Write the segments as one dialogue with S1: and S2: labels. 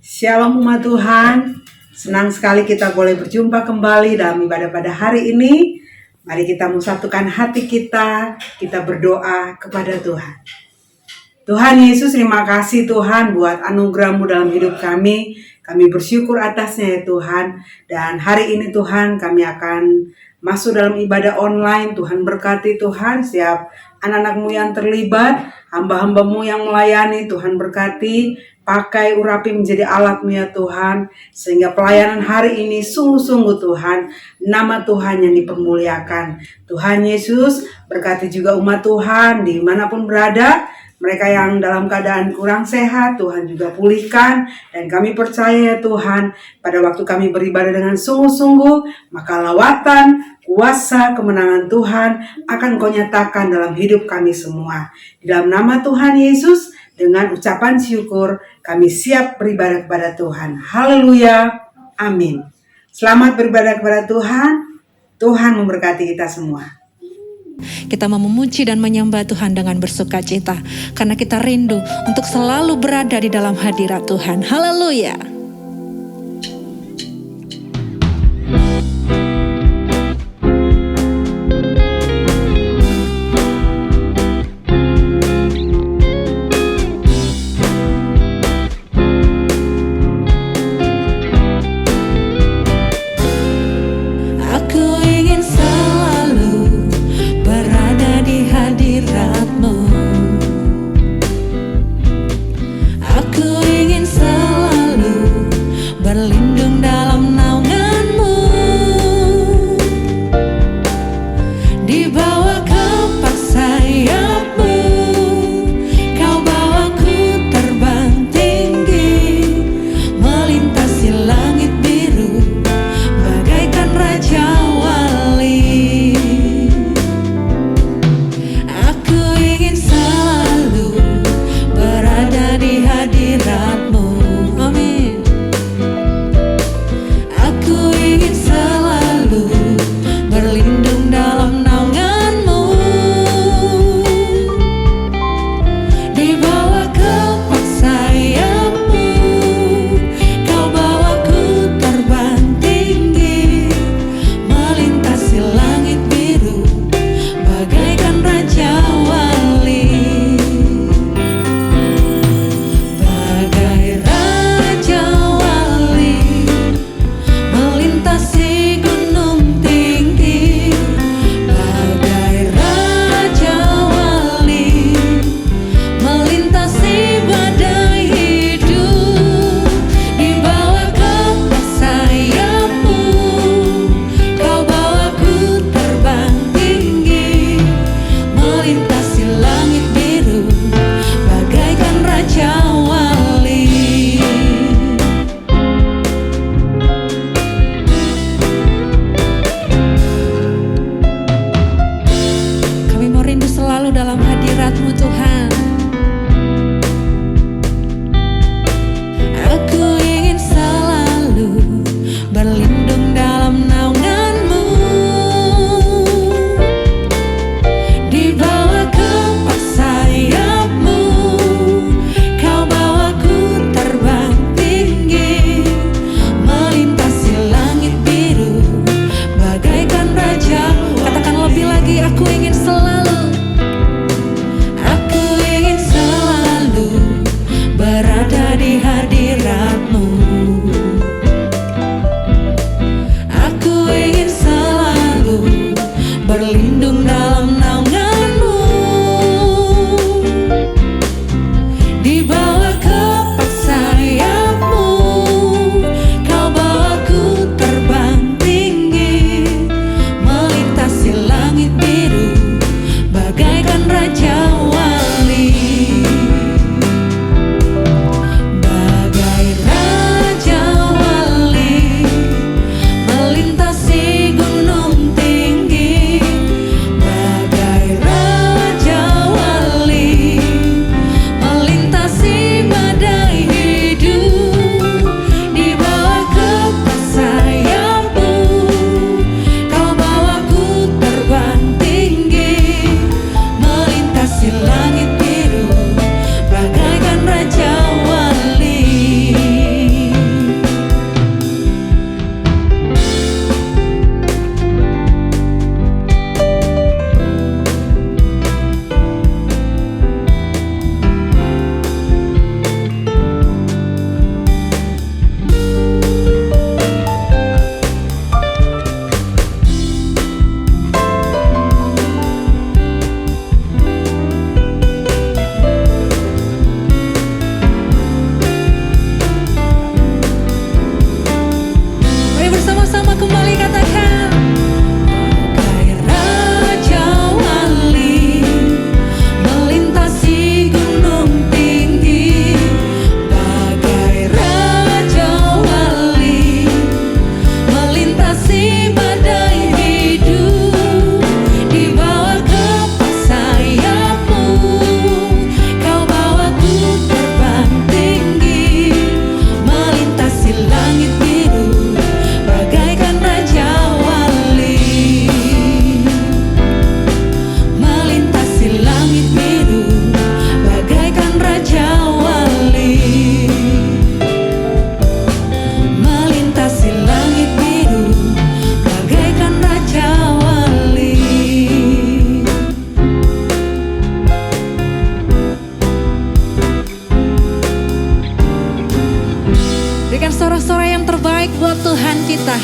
S1: Shalom umat Tuhan, senang sekali kita boleh berjumpa kembali dalam ibadah pada hari ini. Mari kita mensatukan hati kita berdoa kepada Tuhan. Tuhan Yesus, terima kasih Tuhan buat anugerah-Mu dalam hidup kami. Kami bersyukur atasnya ya Tuhan. Dan hari ini Tuhan kami akan masuk dalam ibadah online. Tuhan berkati Tuhan setiap anak-anak-Mu yang terlibat, hamba-hamba-Mu yang melayani. Tuhan berkati, pakai urapi menjadi alat-Mu ya Tuhan. Sehingga pelayanan hari ini sungguh-sungguh Tuhan, nama Tuhan yang dipermuliakan. Tuhan Yesus berkati juga umat Tuhan dimanapun berada. Mereka yang dalam keadaan kurang sehat, Tuhan juga pulihkan. Dan kami percaya ya Tuhan, pada waktu kami beribadah dengan sungguh-sungguh, maka lawatan, kuasa, kemenangan Tuhan akan Kau nyatakan dalam hidup kami semua. Di dalam nama Tuhan Yesus, dengan ucapan syukur, kami siap beribadah kepada Tuhan. Haleluya, amin. Selamat beribadah kepada Tuhan. Tuhan memberkati kita semua.
S2: Kita mau memuji dan menyembah Tuhan dengan bersukacita karena kita rindu untuk selalu berada di dalam hadirat Tuhan. Haleluya. Aku ingin selalu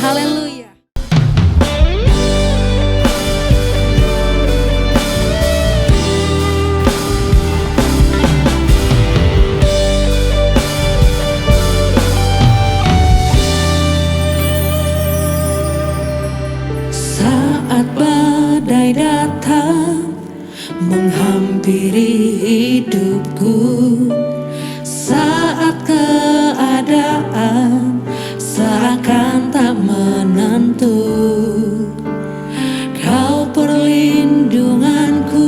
S2: Haleluya. Saat badai datang menghampiri hidupku, saat keadaan seakan tak menentu, Kau perlindunganku,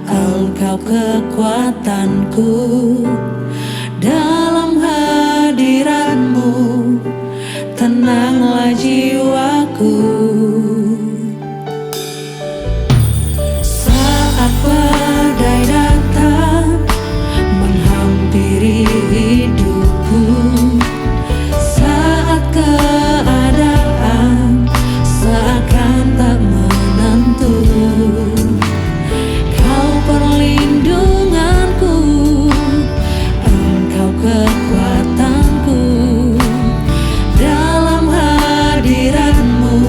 S2: Engkau kekuatanku. Dalam hadirat-Mu tenanglah jiwaku. Saat badai datang menghampiri hidupku, saat keadaan seakan tak menentu, Kau perlindunganku, Engkau kekuatanku. Dalam hadirat-Mu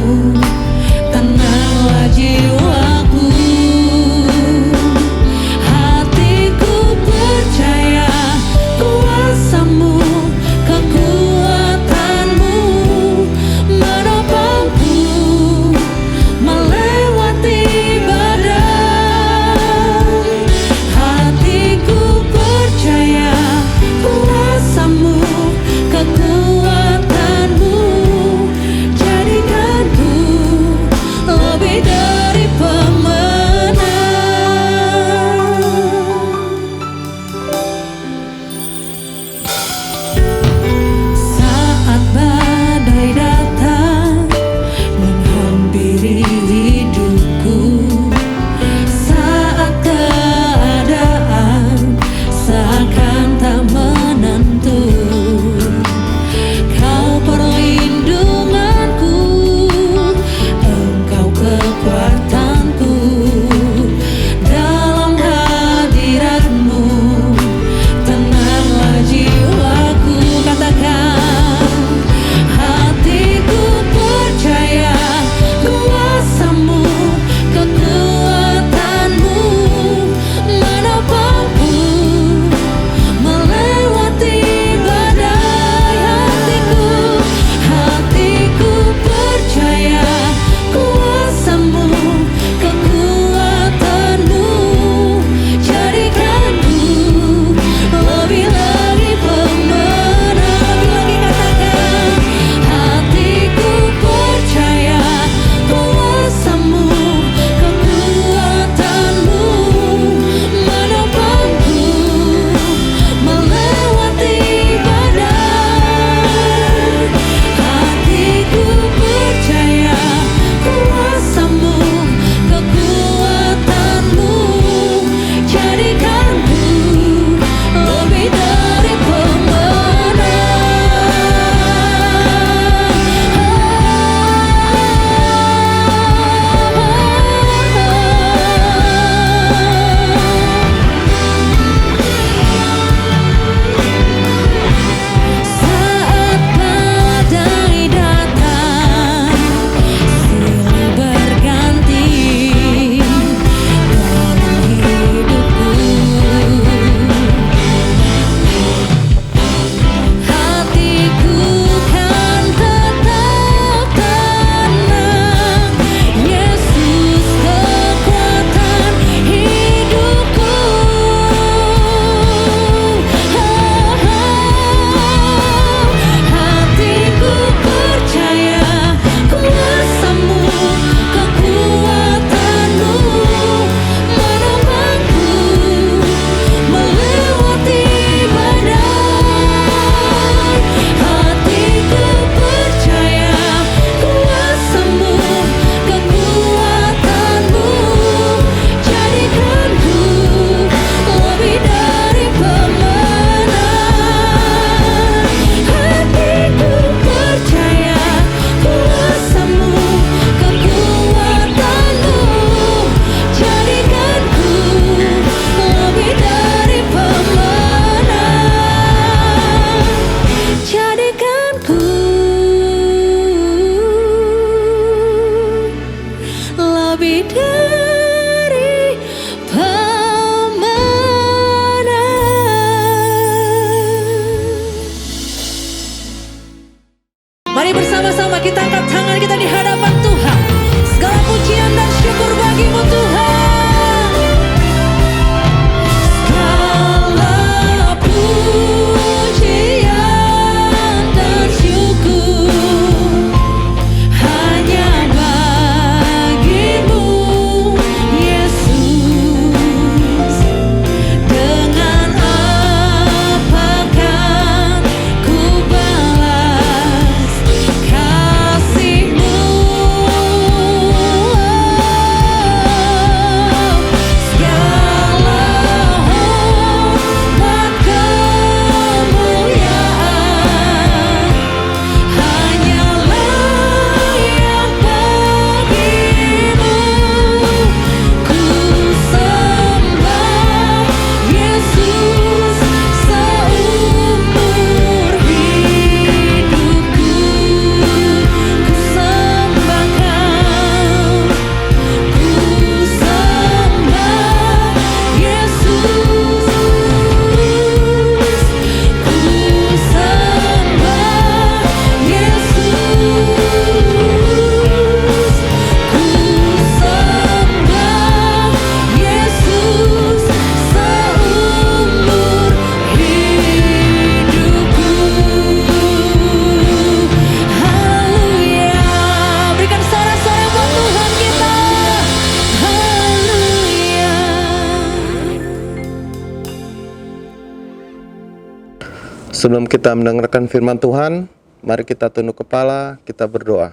S3: Sebelum kita mendengarkan firman Tuhan, mari kita tunduk kepala, kita berdoa.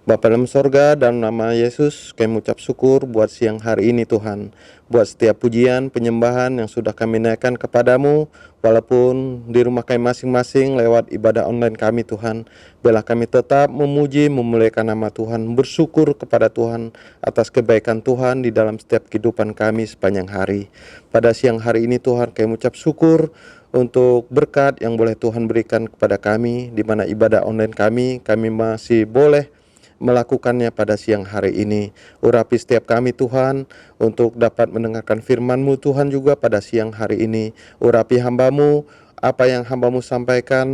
S3: Bapa dalam sorga, dalam nama Yesus, kami mengucap syukur buat siang hari ini Tuhan. Buat setiap pujian, penyembahan yang sudah kami naikkan kepadamu, walaupun di rumah kami masing-masing lewat ibadah online kami Tuhan. Biarlah kami tetap memuji, memuliakan nama Tuhan, bersyukur kepada Tuhan atas kebaikan Tuhan di dalam setiap kehidupan kami sepanjang hari. Pada siang hari ini Tuhan, kami mengucap syukur untuk berkat yang boleh Tuhan berikan kepada kami, di mana ibadah online kami masih boleh melakukannya pada siang hari ini. Urapi setiap kami Tuhan untuk dapat mendengarkan firman-Mu Tuhan juga pada siang hari ini. Urapi hamba-Mu, apa yang hamba-Mu sampaikan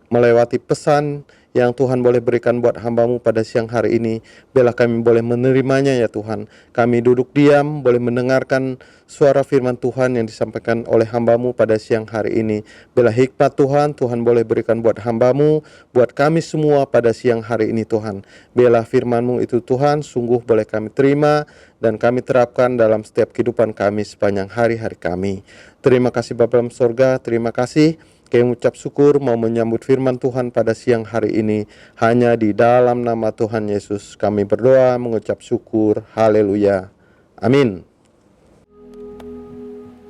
S3: melewati pesan yang Tuhan boleh berikan buat hamba-Mu pada siang hari ini. Biarlah kami boleh menerimanya ya Tuhan. Kami duduk diam, boleh mendengarkan suara firman Tuhan yang disampaikan oleh hamba-Mu pada siang hari ini. Biarlah hikmat Tuhan boleh berikan buat hamba-Mu, buat kami semua pada siang hari ini Tuhan. Biarlah firman-Mu itu Tuhan sungguh boleh kami terima dan kami terapkan dalam setiap kehidupan kami sepanjang hari-hari kami. Terima kasih Bapa dalam sorga, terima kasih. Kami mengucap syukur mau menyambut firman Tuhan pada siang hari ini. Hanya di dalam nama Tuhan Yesus kami berdoa mengucap syukur. Haleluya. Amin.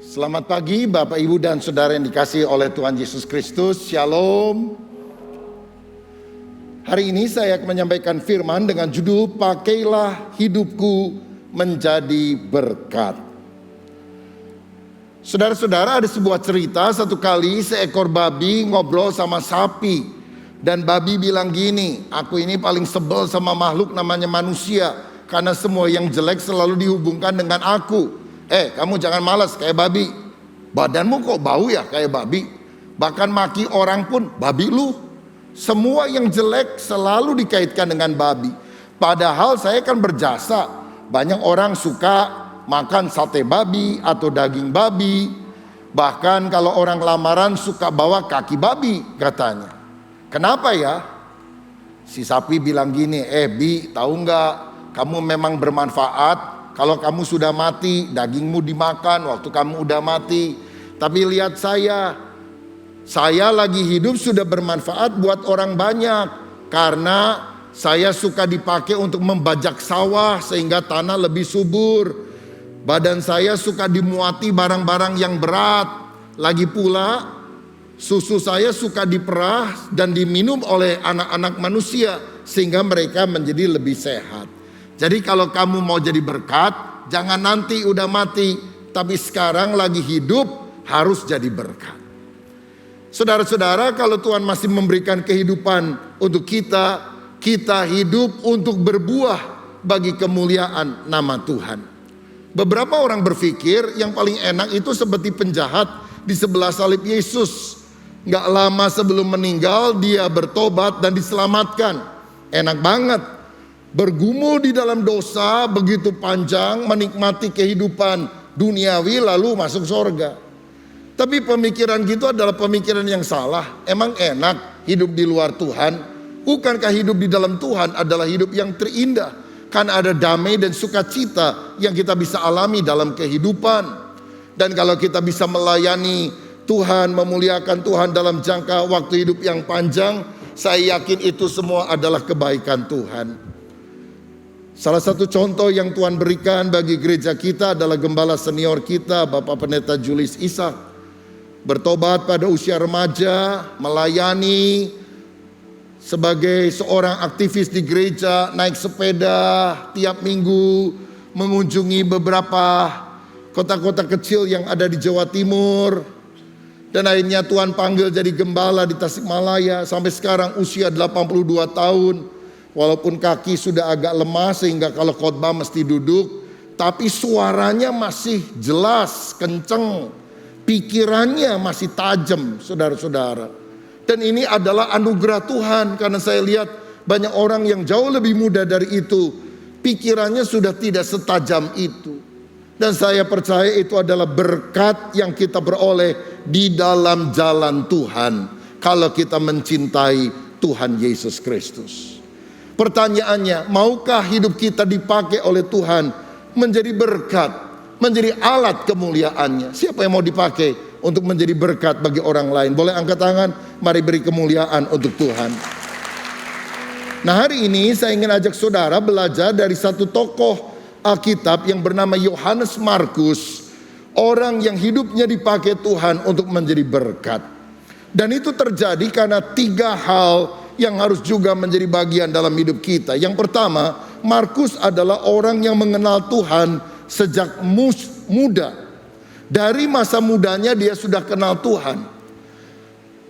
S4: Selamat pagi Bapak Ibu dan Saudara yang dikasihi oleh Tuhan Yesus Kristus. Shalom. Hari ini saya akan menyampaikan firman dengan judul Pakailah Hidupku Menjadi Berkat. Saudara-saudara, ada sebuah cerita, satu kali seekor babi ngobrol sama sapi. Dan babi bilang gini, aku ini paling sebel sama makhluk namanya manusia, karena semua yang jelek selalu dihubungkan dengan aku. Kamu jangan malas kayak babi. Badanmu kok bau ya kayak babi. Bahkan maki orang pun, babi lu. Semua yang jelek selalu dikaitkan dengan babi. Padahal saya kan berjasa. Banyak orang suka makan sate babi atau daging babi. Bahkan kalau orang lamaran suka bawa kaki babi katanya. Kenapa ya? Si sapi bilang gini, Bi, tahu nggak? Kamu memang bermanfaat. Kalau kamu sudah mati, dagingmu dimakan waktu kamu udah mati. Tapi lihat saya lagi hidup sudah bermanfaat buat orang banyak. Karena saya suka dipakai untuk membajak sawah sehingga tanah lebih subur. Badan saya suka dimuati barang-barang yang berat. Lagi pula susu saya suka diperah dan diminum oleh anak-anak manusia sehingga mereka menjadi lebih sehat. Jadi kalau kamu mau jadi berkat, jangan nanti udah mati, tapi sekarang lagi hidup harus jadi berkat. Saudara-saudara, kalau Tuhan masih memberikan kehidupan untuk kita hidup untuk berbuah bagi kemuliaan nama Tuhan. Beberapa orang berpikir yang paling enak itu seperti penjahat di sebelah salib Yesus. Gak lama sebelum meninggal dia bertobat dan diselamatkan. Enak banget. Bergumul di dalam dosa begitu panjang, menikmati kehidupan duniawi lalu masuk surga. Tapi pemikiran gitu adalah pemikiran yang salah. Emang enak hidup di luar Tuhan? Bukankah hidup di dalam Tuhan adalah hidup yang terindah? Karena ada damai dan sukacita yang kita bisa alami dalam kehidupan. Dan kalau kita bisa melayani Tuhan, memuliakan Tuhan dalam jangka waktu hidup yang panjang, saya yakin itu semua adalah kebaikan Tuhan. Salah satu contoh yang Tuhan berikan bagi gereja kita adalah gembala senior kita, Bapak Pendeta Julius Ishak. Bertobat pada usia remaja, melayani sebagai seorang aktivis di gereja, naik sepeda tiap minggu, mengunjungi beberapa kota-kota kecil yang ada di Jawa Timur. Dan akhirnya Tuhan panggil jadi gembala di Tasikmalaya. Sampai sekarang usia 82 tahun. Walaupun kaki sudah agak lemah sehingga kalau khotbah mesti duduk, tapi suaranya masih jelas, kenceng. Pikirannya masih tajam, saudara-saudara. Dan ini adalah anugerah Tuhan, karena saya lihat banyak orang yang jauh lebih muda dari itu, pikirannya sudah tidak setajam itu. Dan saya percaya itu adalah berkat yang kita beroleh di dalam jalan Tuhan, kalau kita mencintai Tuhan Yesus Kristus. Pertanyaannya, maukah hidup kita dipakai oleh Tuhan menjadi berkat, menjadi alat kemuliaannya? Siapa yang mau dipakai untuk menjadi berkat bagi orang lain. Boleh angkat tangan? Mari beri kemuliaan untuk Tuhan. Nah, hari ini saya ingin ajak saudara belajar dari satu tokoh Alkitab yang bernama Yohanes Markus. Orang yang hidupnya dipakai Tuhan untuk menjadi berkat. Dan itu terjadi karena 3 hal yang harus juga menjadi bagian dalam hidup kita. Yang pertama, Markus adalah orang yang mengenal Tuhan sejak muda. Dari masa mudanya dia sudah kenal Tuhan.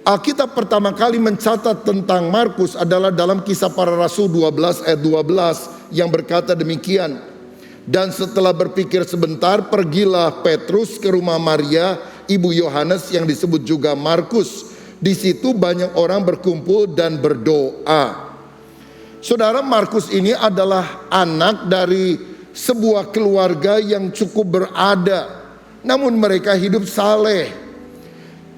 S4: Alkitab pertama kali mencatat tentang Markus adalah dalam Kisah Para Rasul 12 ayat 12 yang berkata demikian. Dan setelah berpikir sebentar, pergilah Petrus ke rumah Maria, ibu Yohanes yang disebut juga Markus. Di situ banyak orang berkumpul dan berdoa. Saudara, Markus ini adalah anak dari sebuah keluarga yang cukup berada, namun mereka hidup saleh.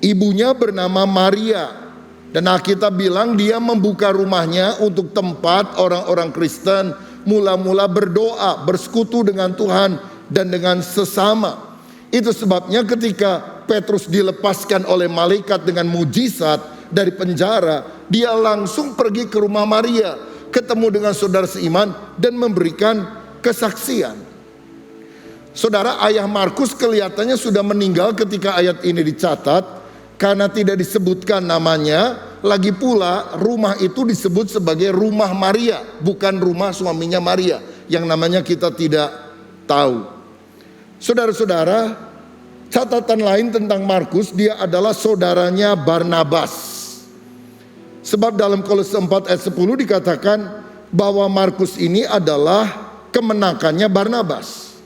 S4: Ibunya bernama Maria, dan Alkitab bilang dia membuka rumahnya untuk tempat orang-orang Kristen mula-mula berdoa, bersekutu dengan Tuhan dan dengan sesama. Itu sebabnya ketika Petrus dilepaskan oleh malaikat dengan mujizat dari penjara, dia langsung pergi ke rumah Maria, ketemu dengan saudara seiman dan memberikan kesaksian. Saudara, ayah Markus kelihatannya sudah meninggal ketika ayat ini dicatat karena tidak disebutkan namanya. Lagi pula rumah itu disebut sebagai rumah Maria, bukan rumah suaminya Maria yang namanya kita tidak tahu. Saudara-saudara, catatan lain tentang Markus, dia adalah saudaranya Barnabas. Sebab dalam Kolose 4 ayat 10 dikatakan bahwa Markus ini adalah kemenakannya Barnabas.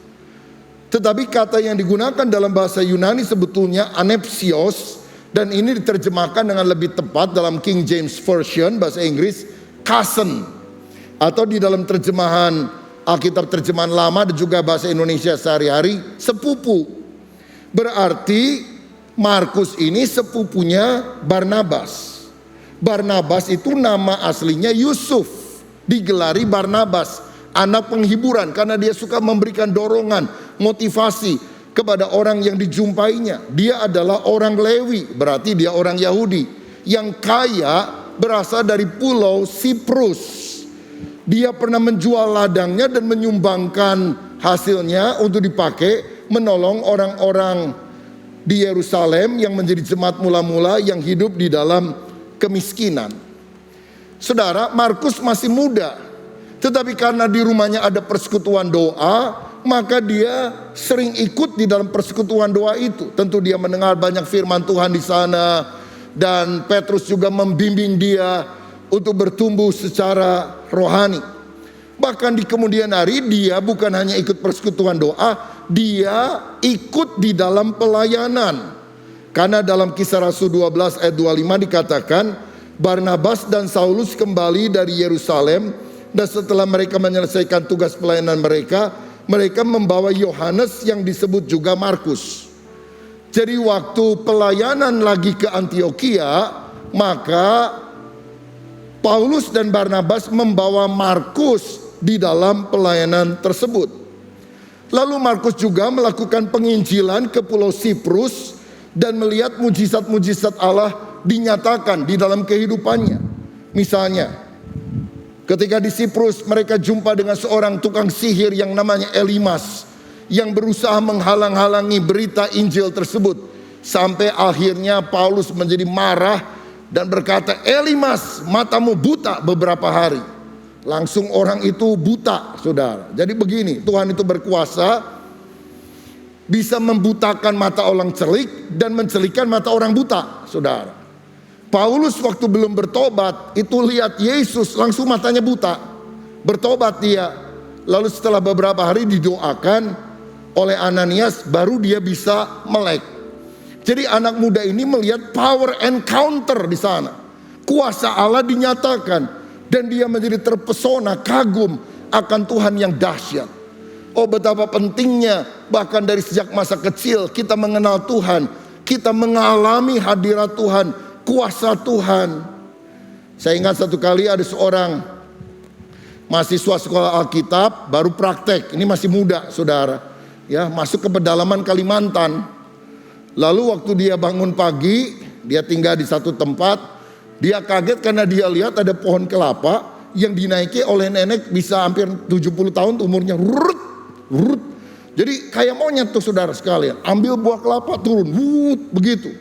S4: Tetapi kata yang digunakan dalam bahasa Yunani sebetulnya anepsios, dan ini diterjemahkan dengan lebih tepat dalam King James Version bahasa Inggris, cousin. Atau di dalam terjemahan Alkitab terjemahan lama dan juga bahasa Indonesia sehari-hari, sepupu. Berarti Markus ini sepupunya Barnabas. Barnabas itu nama aslinya Yusuf, digelari Barnabas, anak penghiburan, karena dia suka memberikan dorongan, motivasi kepada orang yang dijumpainya. Dia adalah orang Lewi, berarti dia orang Yahudi yang kaya, berasal dari pulau Siprus. Dia pernah menjual ladangnya dan menyumbangkan hasilnya untuk dipakai menolong orang-orang di Yerusalem yang menjadi jemaat mula-mula yang hidup di dalam kemiskinan. Saudara, Markus masih muda, tetapi karena di rumahnya ada persekutuan doa, maka dia sering ikut di dalam persekutuan doa itu. Tentu dia mendengar banyak firman Tuhan di sana, dan Petrus juga membimbing dia untuk bertumbuh secara rohani. Bahkan di kemudian hari dia bukan hanya ikut persekutuan doa, dia ikut di dalam pelayanan. Karena dalam Kisah Rasul 12 ayat 25 dikatakan, Barnabas dan Saulus kembali dari Yerusalem, dan setelah mereka menyelesaikan tugas pelayanan mereka, mereka membawa Yohanes yang disebut juga Markus. Jadi waktu pelayanan lagi ke Antiokhia, maka Paulus dan Barnabas membawa Markus di dalam pelayanan tersebut. Lalu Markus juga melakukan penginjilan ke pulau Siprus dan melihat mujizat-mujizat Allah dinyatakan di dalam kehidupannya. Misalnya, ketika di Siprus mereka jumpa dengan seorang tukang sihir yang namanya Elimas, yang berusaha menghalang-halangi berita Injil tersebut. Sampai akhirnya Paulus menjadi marah dan berkata, Elimas, matamu buta beberapa hari. Langsung orang itu buta, saudara. Jadi begini, Tuhan itu berkuasa, bisa membutakan mata orang celik dan mencelikan mata orang buta, saudara. Paulus waktu belum bertobat itu lihat Yesus langsung matanya buta. Bertobat dia. Lalu setelah beberapa hari didoakan oleh Ananias, baru dia bisa melek. Jadi anak muda ini melihat power encounter di sana. Kuasa Allah dinyatakan dan dia menjadi terpesona, kagum akan Tuhan yang dahsyat. Oh, betapa pentingnya bahkan dari sejak masa kecil kita mengenal Tuhan, kita mengalami hadirat Tuhan, kuasa Tuhan. Saya ingat satu kali ada seorang mahasiswa sekolah Alkitab baru praktek, ini masih muda saudara, ya, masuk ke pedalaman Kalimantan. Lalu waktu dia bangun pagi, dia tinggal di satu tempat, dia kaget karena dia lihat ada pohon kelapa yang dinaiki oleh nenek bisa hampir 70 tahun umurnya. Rut, rut. Jadi kayak monyet tuh saudara sekalian, ambil buah kelapa turun, begitu.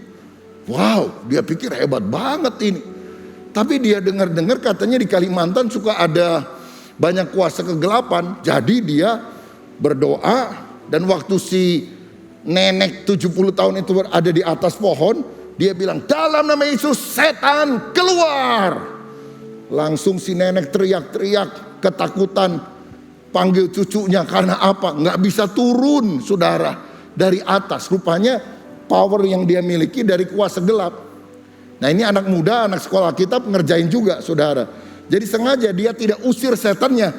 S4: Wow, dia pikir hebat banget ini. Tapi dia dengar-dengar katanya di Kalimantan suka ada banyak kuasa kegelapan. Jadi dia berdoa, dan waktu si nenek 70 tahun itu berada di atas pohon, dia bilang, dalam nama Yesus setan keluar. Langsung si nenek teriak-teriak ketakutan, panggil cucunya. Karena apa? Nggak bisa turun saudara dari atas. Rupanya power yang dia miliki dari kuasa gelap. Nah ini anak muda, anak sekolah kita ngerjain juga saudara. Jadi sengaja dia tidak usir setannya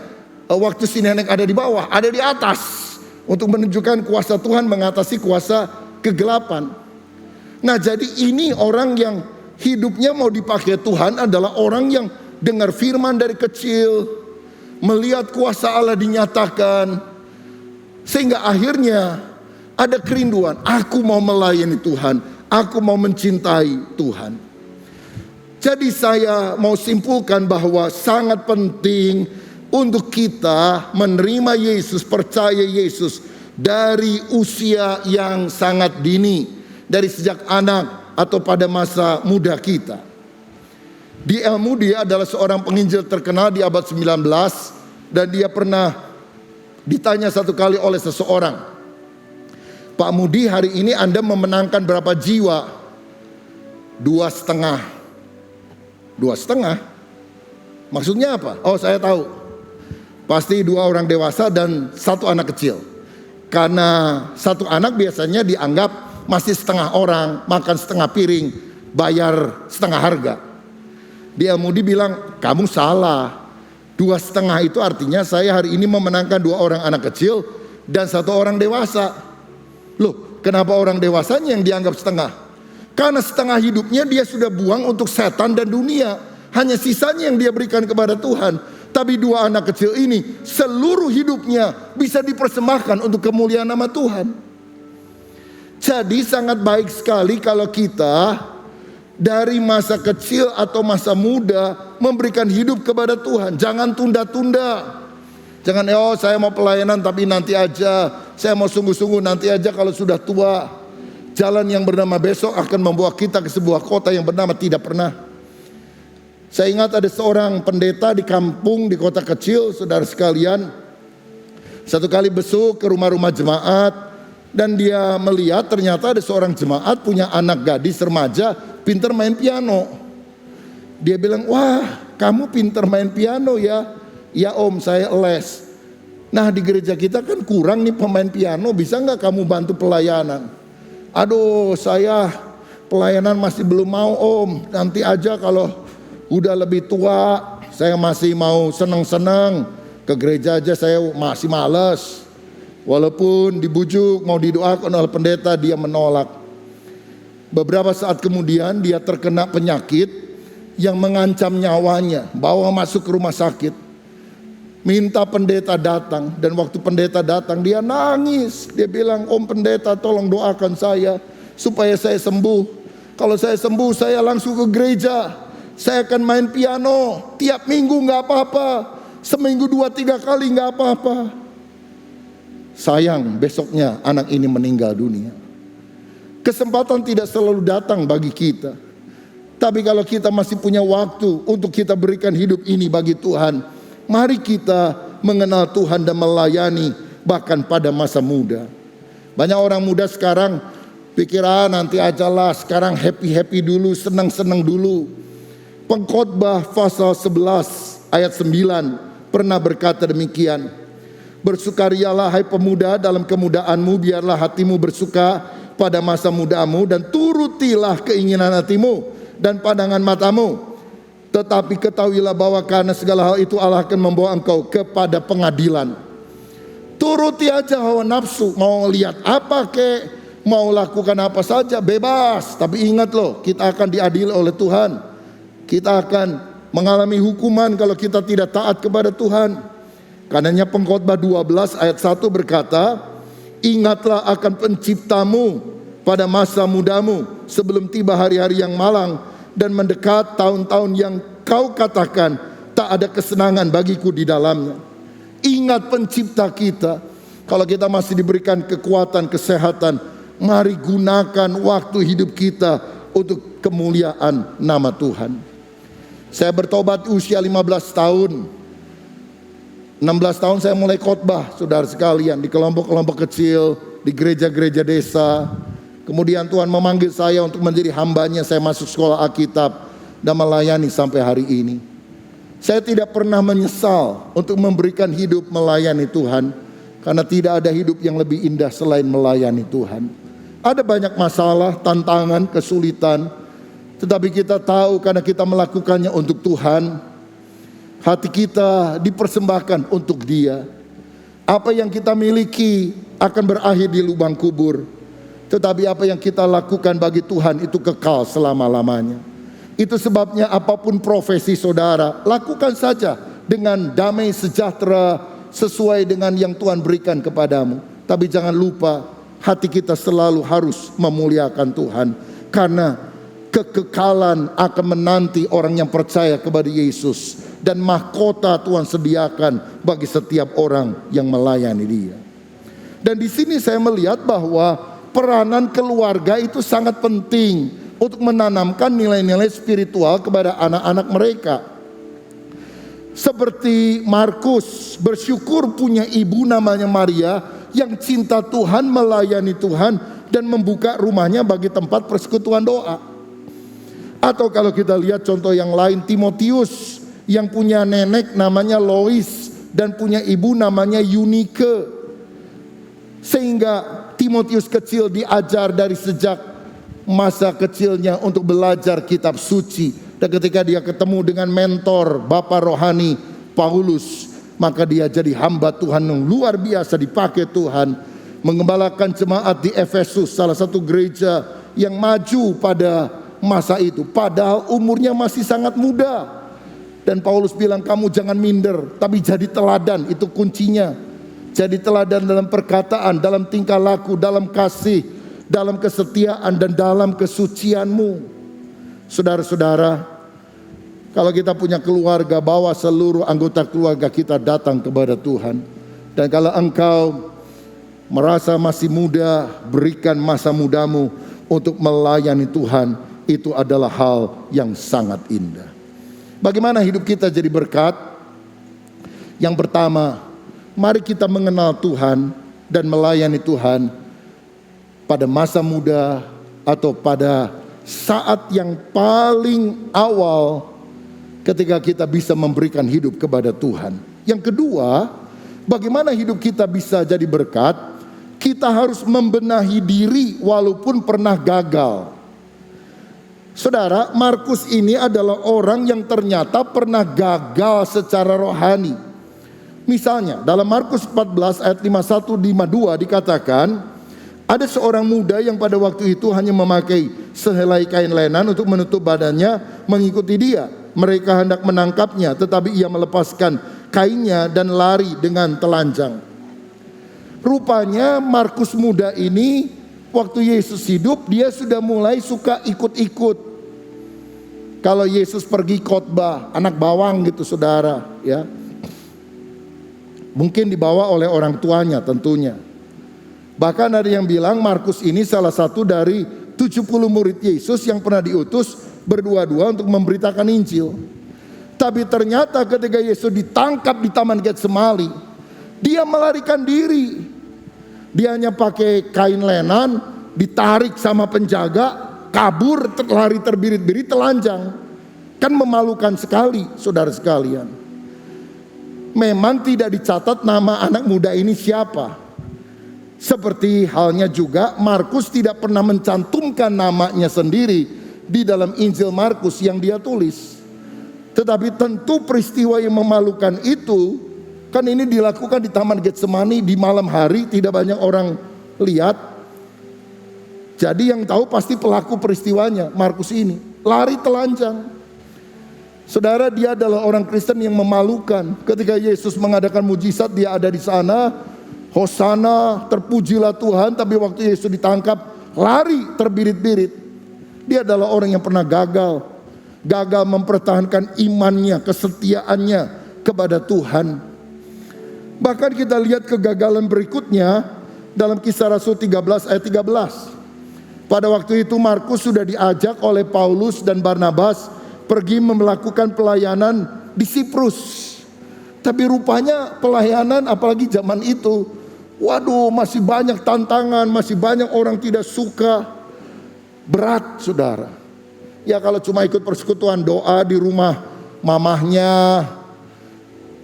S4: waktu si nenek ada di bawah, ada di atas, untuk menunjukkan kuasa Tuhan mengatasi kuasa kegelapan. Nah jadi ini orang yang hidupnya mau dipakai Tuhan adalah orang yang dengar firman dari kecil, melihat kuasa Allah dinyatakan, sehingga akhirnya ada kerinduan, aku mau melayani Tuhan, aku mau mencintai Tuhan. Jadi saya mau simpulkan bahwa sangat penting untuk kita menerima Yesus, percaya Yesus dari usia yang sangat dini, dari sejak anak atau pada masa muda kita. D.L. Moody adalah seorang penginjil terkenal di abad 19, dan dia pernah ditanya satu kali oleh seseorang, Pak Moody, hari ini Anda memenangkan berapa jiwa? 2,5. 2,5? Maksudnya apa? Oh saya tahu. Pasti 2 orang dewasa dan 1 anak kecil. Karena 1 anak biasanya dianggap masih setengah orang, makan setengah piring, bayar setengah harga. D.L. Moody bilang, kamu salah. 2,5 itu artinya saya hari ini memenangkan 2 orang anak kecil dan 1 orang dewasa. Loh, kenapa orang dewasanya yang dianggap setengah? Karena setengah hidupnya dia sudah buang untuk setan dan dunia. Hanya sisanya yang dia berikan kepada Tuhan. Tapi 2 anak kecil ini seluruh hidupnya bisa dipersembahkan untuk kemuliaan nama Tuhan. Jadi sangat baik sekali kalau kita dari masa kecil atau masa muda memberikan hidup kepada Tuhan. Jangan tunda-tunda. Jangan saya mau pelayanan tapi nanti aja. Saya mau sungguh-sungguh nanti aja kalau sudah tua. Jalan yang bernama besok akan membawa kita ke sebuah kota yang bernama tidak pernah. Saya ingat ada seorang pendeta di kampung, di kota kecil, saudara sekalian. Satu kali besuk ke rumah-rumah jemaat, dan dia melihat ternyata ada seorang jemaat punya anak gadis remaja pintar main piano. Dia bilang, wah kamu pintar main piano ya? Ya om, saya les. Nah di gereja kita kan kurang nih pemain piano, bisa nggak kamu bantu pelayanan? Aduh saya pelayanan masih belum mau om, nanti aja kalau udah lebih tua. Saya masih mau seneng-seneng, ke gereja aja saya masih males. Walaupun dibujuk mau didoakan oleh pendeta, dia menolak. Beberapa saat kemudian dia terkena penyakit yang mengancam nyawanya, bawa masuk ke rumah sakit. Minta pendeta datang, dan waktu pendeta datang dia nangis. Dia bilang, om pendeta tolong doakan saya supaya saya sembuh. Kalau saya sembuh saya langsung ke gereja. Saya akan main piano tiap minggu gak apa-apa. Seminggu 2-3 kali gak apa-apa. Sayang besoknya anak ini meninggal dunia. Kesempatan tidak selalu datang bagi kita. Tapi kalau kita masih punya waktu untuk kita berikan hidup ini bagi Tuhan, mari kita mengenal Tuhan dan melayani bahkan pada masa muda. Banyak orang muda sekarang pikir nanti aja lah, sekarang happy-happy dulu, senang-senang dulu. Pengkhotbah pasal 11 ayat 9 pernah berkata demikian. Bersukarialah hai pemuda dalam kemudaanmu, biarlah hatimu bersuka pada masa mudamu, dan turutilah keinginan hatimu dan pandangan matamu. Tetapi ketahuilah bahwa karena segala hal itu Allah akan membawa engkau kepada pengadilan. Turuti aja hawa nafsu, mau lihat apa kek, mau lakukan apa saja, bebas. Tapi ingat loh, kita akan diadili oleh Tuhan. Kita akan mengalami hukuman kalau kita tidak taat kepada Tuhan. Karenanya Pengkhotbah 12 ayat 1 berkata, ingatlah akan penciptamu pada masa mudamu sebelum tiba hari-hari yang malang dan mendekat tahun-tahun yang kau katakan tak ada kesenangan bagiku di dalamnya. Ingat pencipta kita. Kalau kita masih diberikan kekuatan, kesehatan, mari gunakan waktu hidup kita untuk kemuliaan nama Tuhan. Saya bertobat usia 15 tahun. 16 tahun saya mulai khotbah, saudara sekalian, di kelompok-kelompok kecil, di gereja-gereja desa. Kemudian Tuhan memanggil saya untuk menjadi hambanya. Saya masuk sekolah Alkitab dan melayani sampai hari ini. Saya tidak pernah menyesal untuk memberikan hidup melayani Tuhan, karena tidak ada hidup yang lebih indah selain melayani Tuhan. Ada banyak masalah, tantangan, kesulitan, tetapi kita tahu karena kita melakukannya untuk Tuhan, hati kita dipersembahkan untuk Dia. Apa yang kita miliki akan berakhir di lubang kubur, tetapi apa yang kita lakukan bagi Tuhan itu kekal selama-lamanya. Itu sebabnya apapun profesi saudara, lakukan saja dengan damai sejahtera sesuai dengan yang Tuhan berikan kepadamu. Tapi jangan lupa, hati kita selalu harus memuliakan Tuhan, karena kekekalan akan menanti orang yang percaya kepada Yesus, dan mahkota Tuhan sediakan bagi setiap orang yang melayani Dia. Dan di sini saya melihat bahwa peranan keluarga itu sangat penting untuk menanamkan nilai-nilai spiritual kepada anak-anak mereka. Seperti Markus bersyukur punya ibu namanya Maria yang cinta Tuhan, melayani Tuhan, dan membuka rumahnya bagi tempat persekutuan doa. Atau kalau kita lihat contoh yang lain, Timotius yang punya nenek namanya Lois dan punya ibu namanya Eunike. Sehingga Timotius kecil diajar dari sejak masa kecilnya untuk belajar kitab suci. Dan ketika dia ketemu dengan mentor Bapak rohani Paulus, maka dia jadi hamba Tuhan yang luar biasa, dipakai Tuhan mengembalakan jemaat di Efesus, salah satu gereja yang maju pada masa itu, padahal umurnya masih sangat muda. Dan Paulus bilang, kamu jangan minder, tapi jadi teladan, itu kuncinya. Jadi teladan dalam perkataan, dalam tingkah laku, dalam kasih, dalam kesetiaan, dan dalam kesucianmu. Saudara-saudara, kalau kita punya keluarga, bawa seluruh anggota keluarga kita datang kepada Tuhan. Dan kalau engkau merasa masih muda, berikan masa mudamu untuk melayani Tuhan. Itu adalah hal yang sangat indah. Bagaimana hidup kita jadi berkat? Yang pertama, mari kita mengenal Tuhan dan melayani Tuhan pada masa muda atau pada saat yang paling awal ketika kita bisa memberikan hidup kepada Tuhan. Yang kedua, bagaimana hidup kita bisa jadi berkat? Kita harus membenahi diri walaupun pernah gagal. Saudara, Markus ini adalah orang yang ternyata pernah gagal secara rohani. Misalnya dalam Markus 14 ayat 51-52 dikatakan, ada seorang muda yang pada waktu itu hanya memakai sehelai kain lenan untuk menutup badannya mengikuti dia. Mereka hendak menangkapnya, tetapi ia melepaskan kainnya dan lari dengan telanjang. Rupanya Markus muda ini waktu Yesus hidup, dia sudah mulai suka ikut-ikut. Kalau Yesus pergi khotbah, anak bawang gitu saudara, ya. Mungkin dibawa oleh orang tuanya tentunya. Bahkan ada yang bilang Markus ini salah satu dari 70 murid Yesus yang pernah diutus berdua-dua untuk memberitakan Injil. Tapi ternyata ketika Yesus ditangkap di Taman Getsemani, dia melarikan diri. Dia hanya pakai kain lenan, ditarik sama penjaga, kabur, lari terbirit-birit, telanjang. Kan memalukan sekali saudara sekalian. Memang tidak dicatat nama anak muda ini siapa. Seperti halnya juga Markus tidak pernah mencantumkan namanya sendiri di dalam Injil Markus yang dia tulis. Tetapi tentu peristiwa yang memalukan itu, kan ini dilakukan di Taman Getsemani di malam hari, tidak banyak orang lihat. Jadi yang tahu pasti pelaku peristiwanya, Markus ini lari telanjang. Saudara, dia adalah orang Kristen yang memalukan. Ketika Yesus mengadakan mujizat, dia ada di sana. Hosana, terpujilah Tuhan. Tapi waktu Yesus ditangkap, lari terbirit-birit. Dia adalah orang yang pernah gagal mempertahankan imannya, kesetiaannya kepada Tuhan. Bahkan kita lihat kegagalan berikutnya dalam Kisah Rasul 13 ayat 13. Pada waktu itu Markus sudah diajak oleh Paulus dan Barnabas pergi melakukan pelayanan di Siprus. Tapi rupanya pelayanan apalagi zaman itu, waduh, masih banyak tantangan, masih banyak orang tidak suka. Berat, saudara. Ya kalau cuma ikut persekutuan doa di rumah mamahnya,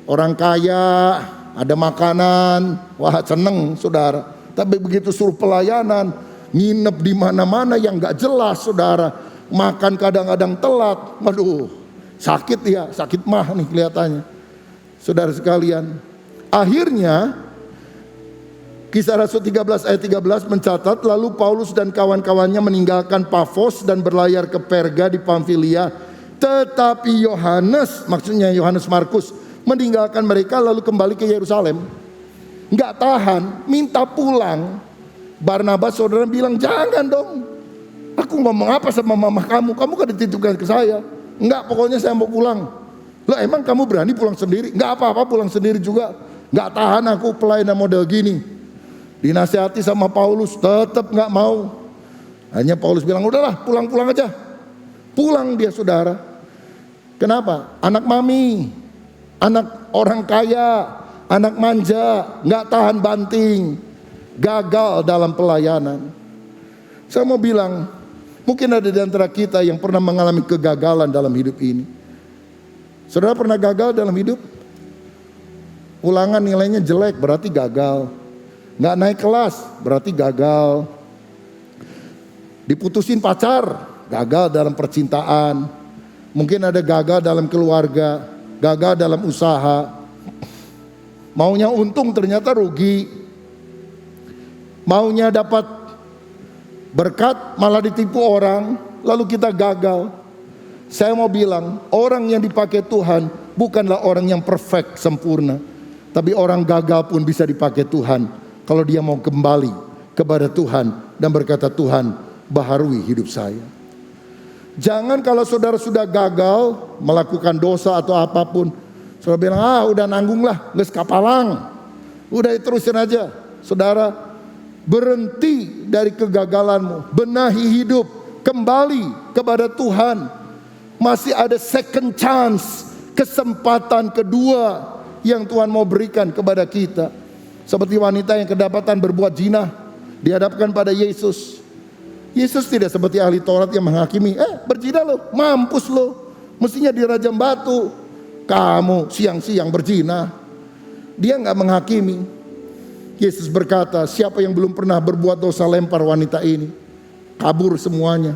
S4: orang kaya, ada makanan, wah seneng, saudara. Tapi begitu suruh pelayanan, nginep di mana-mana yang gak jelas, saudara. Makan kadang-kadang telat, waduh, sakit ya, sakit mah nih kelihatannya. Saudara sekalian, akhirnya Kisah Rasul 13 ayat 13 mencatat, lalu Paulus dan kawan-kawannya meninggalkan Pafos dan berlayar ke Perga di Pamfilia. Tetapi Yohanes, maksudnya Yohanes Markus, meninggalkan mereka lalu kembali ke Yerusalem. Nggak tahan, minta pulang. Barnabas saudara bilang, jangan dong. Aku ngomong apa sama mama kamu? Kamu kan dititipkan ke saya. Enggak, pokoknya saya mau pulang. Loh emang kamu berani pulang sendiri? Enggak apa-apa, pulang sendiri juga. Enggak tahan aku pelayanan model gini. Dinasihati sama Paulus, tetap nggak mau. Hanya Paulus bilang, udahlah pulang-pulang aja. Pulang dia saudara. Kenapa? Anak mami, anak orang kaya, anak manja, nggak tahan banting, gagal dalam pelayanan. Saya mau bilang, mungkin ada di antara kita yang pernah mengalami kegagalan dalam hidup ini. Saudara pernah gagal dalam hidup? Ulangan nilainya jelek berarti gagal. Nggak naik kelas berarti gagal. Diputusin pacar, gagal dalam percintaan. Mungkin ada gagal dalam keluarga, gagal dalam usaha. Maunya untung ternyata rugi. Maunya dapat berkat malah ditipu orang, lalu kita gagal. Saya mau bilang, orang yang dipakai Tuhan bukanlah orang yang perfect, sempurna. Tapi orang gagal pun bisa dipakai Tuhan kalau dia mau kembali kepada Tuhan dan berkata, Tuhan baharui hidup saya. Jangan kalau saudara sudah gagal melakukan dosa atau apapun, saudara bilang, udah nanggung lah, nges kapalang, udah terusin aja. Saudara berhenti dari kegagalanmu, benahi hidup, kembali kepada Tuhan. Masih ada second chance, kesempatan kedua yang Tuhan mau berikan kepada kita. Seperti wanita yang kedapatan berbuat zina, dihadapkan pada Yesus. Yesus tidak seperti ahli Taurat yang menghakimi, berzina lo, mampus lo, mestinya dirajam batu. Kamu siang-siang berzina. Dia nggak menghakimi. Yesus berkata, siapa yang belum pernah berbuat dosa lempar wanita ini. Kabur semuanya.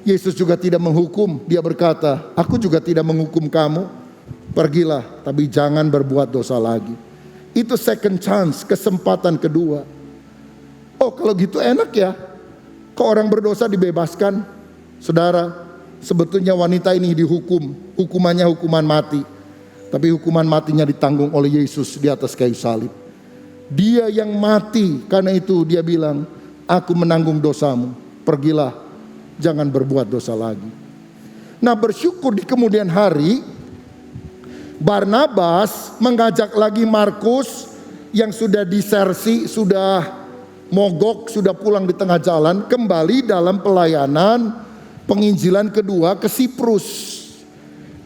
S4: Yesus juga tidak menghukum. Dia berkata, aku juga tidak menghukum kamu. Pergilah, tapi jangan berbuat dosa lagi. Itu second chance, kesempatan kedua. Oh kalau gitu enak ya. Kok orang berdosa dibebaskan? Saudara, sebetulnya wanita ini dihukum. Hukumannya hukuman mati. Tapi hukuman matinya ditanggung oleh Yesus di atas kayu salib. Dia yang mati, karena itu dia bilang, aku menanggung dosamu. Pergilah, jangan berbuat dosa lagi. Nah bersyukur di kemudian hari, Barnabas mengajak lagi Markus yang sudah disersi, sudah mogok, sudah pulang di tengah jalan, kembali dalam pelayanan penginjilan kedua ke Siprus.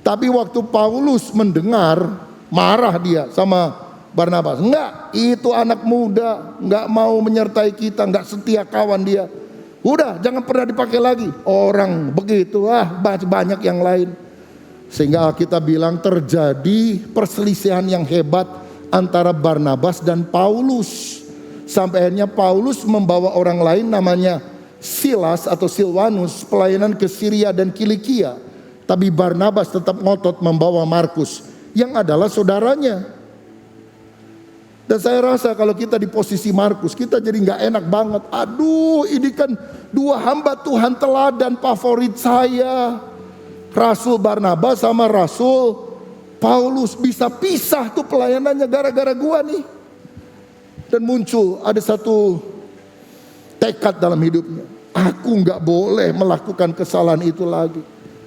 S4: Tapi waktu Paulus mendengar, marah dia sama Barnabas. Enggak, itu anak muda, enggak mau menyertai kita, enggak setia kawan dia. Udah, jangan pernah dipakai lagi. Orang begitu, banyak yang lain. Sehingga kita bilang terjadi perselisihan yang hebat antara Barnabas dan Paulus. Sampai akhirnya Paulus membawa orang lain namanya Silas atau Silwanus pelayanan ke Syria dan Kilikia. Tapi Barnabas tetap ngotot membawa Markus yang adalah saudaranya. Dan saya rasa kalau kita di posisi Markus, kita jadi gak enak banget. Aduh, ini kan dua hamba Tuhan teladan favorit saya. Rasul Barnabas sama Rasul Paulus bisa pisah tuh pelayanannya gara-gara gua nih. Dan muncul ada satu tekad dalam hidupnya. Aku nggak boleh melakukan kesalahan itu lagi.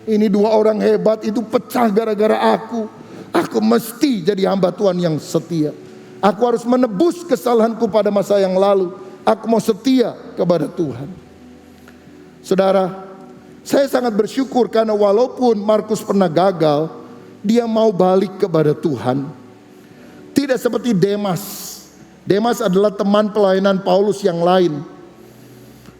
S4: Ini dua orang hebat itu pecah gara-gara aku. Aku mesti jadi hamba Tuhan yang setia. Aku harus menebus kesalahanku pada masa yang lalu. Aku mau setia kepada Tuhan. Saudara, saya sangat bersyukur karena walaupun Markus pernah gagal, dia mau balik kepada Tuhan. Tidak seperti Demas. Demas adalah teman pelayanan Paulus yang lain.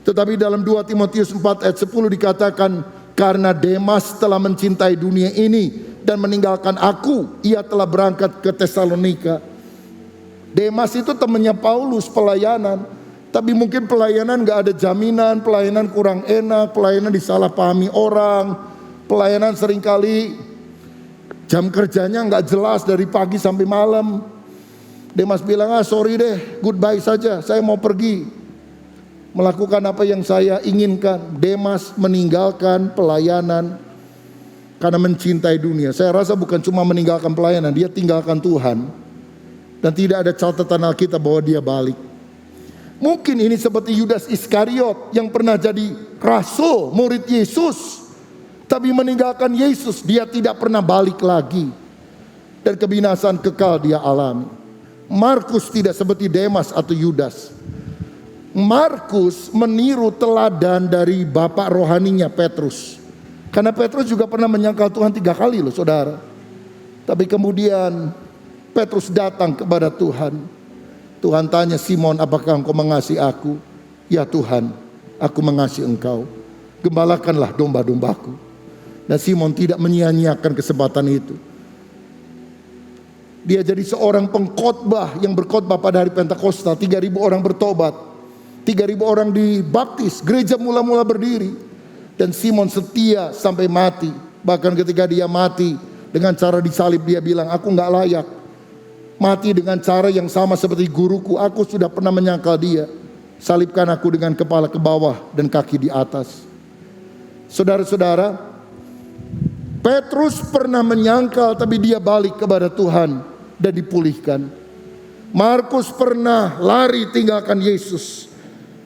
S4: Tetapi dalam 2 Timotius 4 ayat 10 dikatakan, karena Demas telah mencintai dunia ini dan meninggalkan aku, ia telah berangkat ke Tesalonika. Demas itu temannya Paulus pelayanan. Tapi mungkin pelayanan gak ada jaminan, pelayanan kurang enak, pelayanan disalahpahami orang, pelayanan seringkali jam kerjanya gak jelas dari pagi sampai malam. Demas bilang, sorry deh, goodbye saja, saya mau pergi melakukan apa yang saya inginkan. Demas meninggalkan pelayanan karena mencintai dunia. Saya rasa bukan cuma meninggalkan pelayanan, dia tinggalkan Tuhan. Dan tidak ada catatan Alkitab bahwa dia balik. Mungkin ini seperti Yudas Iskariot yang pernah jadi rasul, murid Yesus, tapi meninggalkan Yesus, dia tidak pernah balik lagi. Dan kebinasaan kekal dia alami. Markus tidak seperti Demas atau Yudas. Markus meniru teladan dari bapak rohaninya Petrus. Karena Petrus juga pernah menyangkal Tuhan 3 kali loh saudara. Tapi kemudian Petrus datang kepada Tuhan. Tuhan tanya, Simon, apakah engkau mengasihi aku? Ya Tuhan, aku mengasihi engkau. Gembalakanlah domba-dombaku. Dan Simon tidak menyia-nyiakan kesempatan itu. Dia jadi seorang pengkhotbah yang berkhotbah pada hari Pentakosta. 3.000 orang bertobat. 3.000 orang dibaptis. Gereja mula-mula berdiri. Dan Simon setia sampai mati. Bahkan ketika dia mati dengan cara disalib, dia bilang, aku gak layak mati dengan cara yang sama seperti guruku. Aku sudah pernah menyangkal dia. Salibkan aku dengan kepala ke bawah dan kaki di atas. Saudara-saudara, Petrus pernah menyangkal tapi dia balik kepada Tuhan dan dipulihkan. Markus pernah lari tinggalkan Yesus.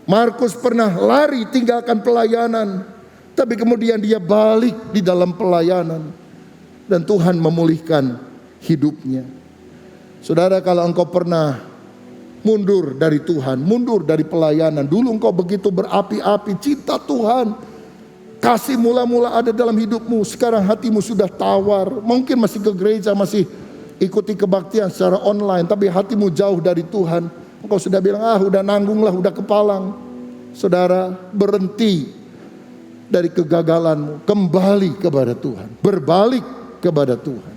S4: Markus pernah lari tinggalkan pelayanan, tapi kemudian dia balik di dalam pelayanan dan Tuhan memulihkan hidupnya. Saudara, kalau engkau pernah mundur dari Tuhan, mundur dari pelayanan, dulu engkau begitu berapi-api, cinta Tuhan, kasih mula-mula ada dalam hidupmu, sekarang hatimu sudah tawar, mungkin masih ke gereja, masih ikuti kebaktian secara online, tapi hatimu jauh dari Tuhan. Engkau sudah bilang, udah nanggung lah, udah kepalang. Saudara, berhenti dari kegagalanmu, kembali kepada Tuhan, berbalik kepada Tuhan.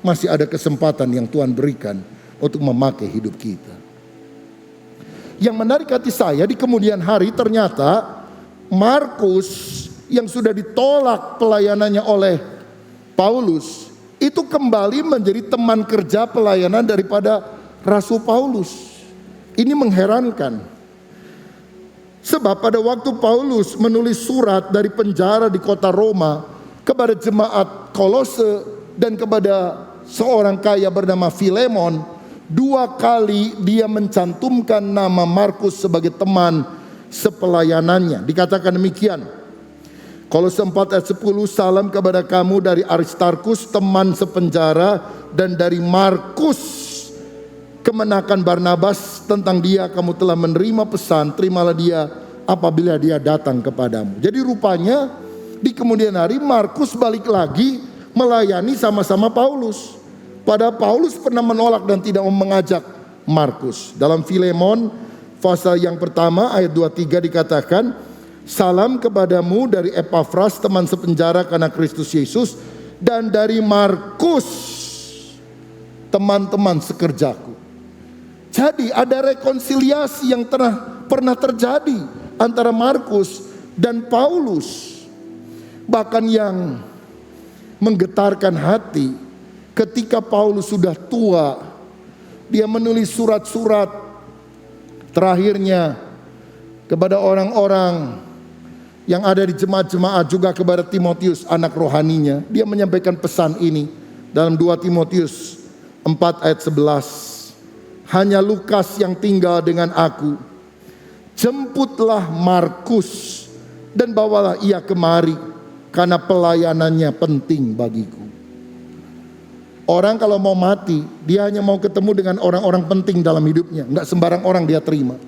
S4: Masih ada kesempatan yang Tuhan berikan untuk memakai hidup kita. Yang menarik hati saya, di kemudian hari ternyata Markus yang sudah ditolak pelayanannya oleh Paulus, itu kembali menjadi teman kerja pelayanan daripada Rasul Paulus. Ini mengherankan. Sebab pada waktu Paulus menulis surat dari penjara di kota Roma kepada jemaat Kolose dan kepada seorang kaya bernama Filemon, 2 kali dia mencantumkan nama Markus sebagai teman sepelayanannya. Dikatakan demikian. Kolose 4 ayat 10, salam kepada kamu dari Aristarkus, teman sepenjara, dan dari Markus, kemenakan Barnabas. Tentang dia kamu telah menerima pesan, terimalah dia apabila dia datang kepadamu. Jadi rupanya di kemudian hari Markus balik lagi melayani sama-sama Paulus. Padahal Paulus pernah menolak dan tidak mau mengajak Markus. Dalam Filemon pasal yang pertama ayat 23 dikatakan, salam kepadamu dari Epafras, teman sepenjara karena Kristus Yesus, dan dari Markus, teman-teman sekerjaku. Jadi ada rekonsiliasi yang pernah terjadi antara Markus dan Paulus. Bahkan yang menggetarkan hati, ketika Paulus sudah tua, dia menulis surat-surat terakhirnya kepada orang-orang yang ada di jemaat-jemaat, juga kepada Timotius anak rohaninya. Dia menyampaikan pesan ini dalam 2 Timotius 4 ayat 11. Hanya Lukas yang tinggal dengan aku. jemputlah Markus dan bawalah ia kemari, karena pelayanannya penting bagiku. Orang kalau mau mati, dia hanya mau ketemu dengan orang-orang penting dalam hidupnya. Nggak sembarang orang dia terima.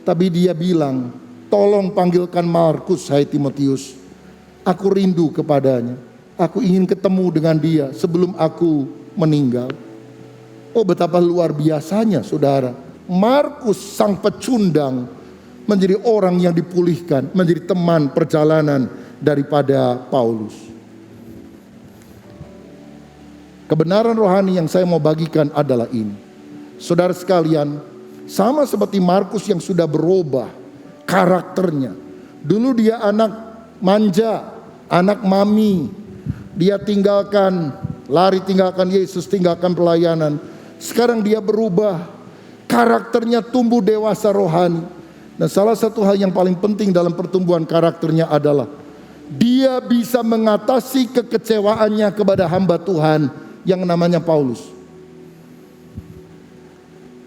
S4: Tapi dia bilang, tolong panggilkan Markus, hai Timotius. Aku rindu kepadanya. Aku ingin ketemu dengan dia sebelum aku meninggal. Oh, betapa luar biasanya saudara. Markus sang pecundang menjadi orang yang dipulihkan, menjadi teman perjalanan daripada Paulus. Kebenaran rohani yang saya mau bagikan adalah ini. Saudara sekalian, sama seperti Markus yang sudah berubah karakternya. Dulu dia anak manja, anak mami. Dia lari tinggalkan Yesus, tinggalkan pelayanan. Sekarang dia berubah, karakternya tumbuh dewasa rohani. Dan salah satu hal yang paling penting dalam pertumbuhan karakternya adalah dia bisa mengatasi kekecewaannya kepada hamba Tuhan yang namanya Paulus.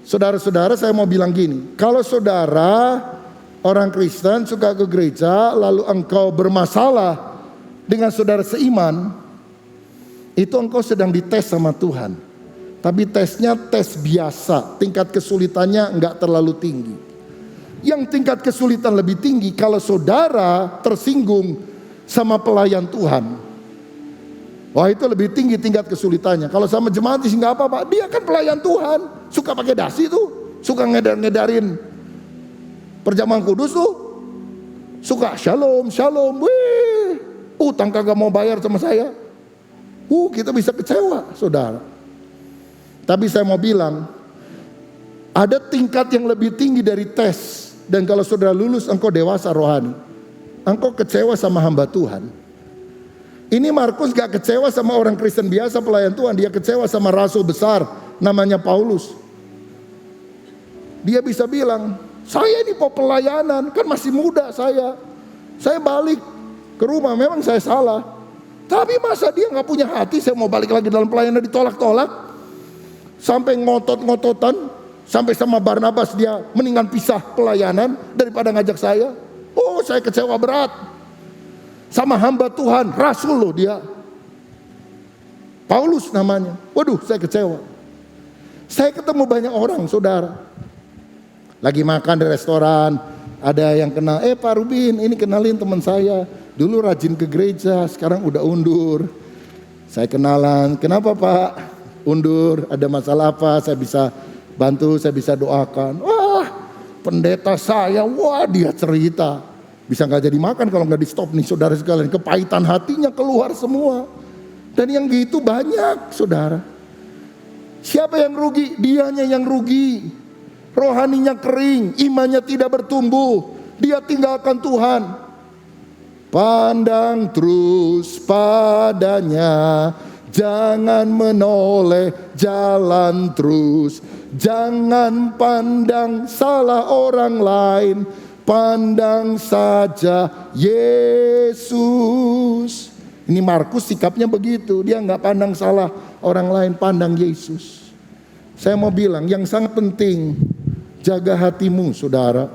S4: Saudara-saudara, saya mau bilang gini, kalau saudara orang Kristen suka ke gereja, lalu engkau bermasalah dengan saudara seiman, itu engkau sedang dites sama Tuhan. Tapi tesnya tes biasa, tingkat kesulitannya enggak terlalu tinggi. Yang tingkat kesulitan lebih tinggi kalau saudara tersinggung sama pelayan Tuhan. Wah, itu lebih tinggi tingkat kesulitannya. Kalau sama jemaat sih nggak apa-apa, dia kan pelayan Tuhan, suka pakai dasi tuh, suka ngedarin perjamuan kudus tuh, suka shalom, wih, utang kagak mau bayar sama saya. Kita bisa kecewa, saudara. Tapi saya mau bilang, ada tingkat yang lebih tinggi dari tes. Dan kalau saudara lulus, engkau dewasa rohani. Engkau kecewa sama hamba Tuhan. Ini Markus gak kecewa sama orang Kristen biasa pelayan Tuhan. Dia kecewa sama rasul besar namanya Paulus. Dia bisa bilang, saya ini mau pelayanan, kan masih muda saya. Saya balik ke rumah, memang saya salah. Tapi masa dia gak punya hati, saya mau balik lagi dalam pelayanan ditolak-tolak. Sampai ngotot-ngototan, sampai sama Barnabas dia mendingan pisah pelayanan daripada ngajak saya. Oh, saya kecewa berat. Sama hamba Tuhan, rasul loh dia. Paulus namanya. Waduh, saya kecewa. Saya ketemu banyak orang, saudara. Lagi makan di restoran, ada yang kenal, Pak Rubin, ini kenalin teman saya. Dulu rajin ke gereja, sekarang udah undur. Saya kenalan, kenapa Pak? Undur, ada masalah apa? Saya bisa bantu, saya bisa doakan. Wah, pendeta saya, dia cerita. Bisa gak jadi makan kalau gak di stop nih saudara sekalian. Kepahitan hatinya keluar semua. Dan yang gitu banyak saudara. Siapa yang rugi? Dianya yang rugi. Rohaninya kering, imannya tidak bertumbuh. Dia tinggalkan Tuhan. Pandang terus padanya, jangan menoleh, jalan terus. Jangan pandang salah orang lain, pandang saja Yesus. Ini Markus sikapnya begitu. Dia nggak pandang salah orang lain, pandang Yesus. Saya mau bilang yang sangat penting, jaga hatimu saudara.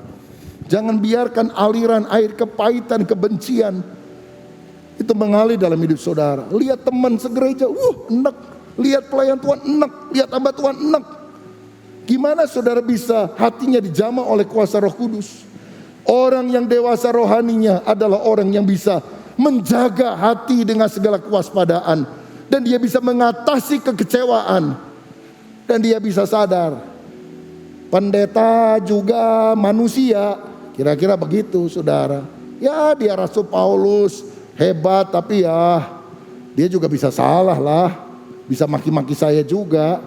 S4: Jangan biarkan aliran air kepahitan, kebencian itu mengalir dalam hidup saudara. Lihat teman segereja, enak. Lihat pelayan Tuhan, enak. Lihat hamba Tuhan, enak. Gimana saudara bisa hatinya dijamah oleh kuasa Roh Kudus? Orang yang dewasa rohaninya adalah orang yang bisa menjaga hati dengan segala kewaspadaan. Dan dia bisa mengatasi kekecewaan. Dan dia bisa sadar, pendeta juga manusia. Kira-kira begitu saudara. Ya dia Rasul Paulus hebat, tapi ya dia juga bisa salah lah. Bisa maki-maki saya juga.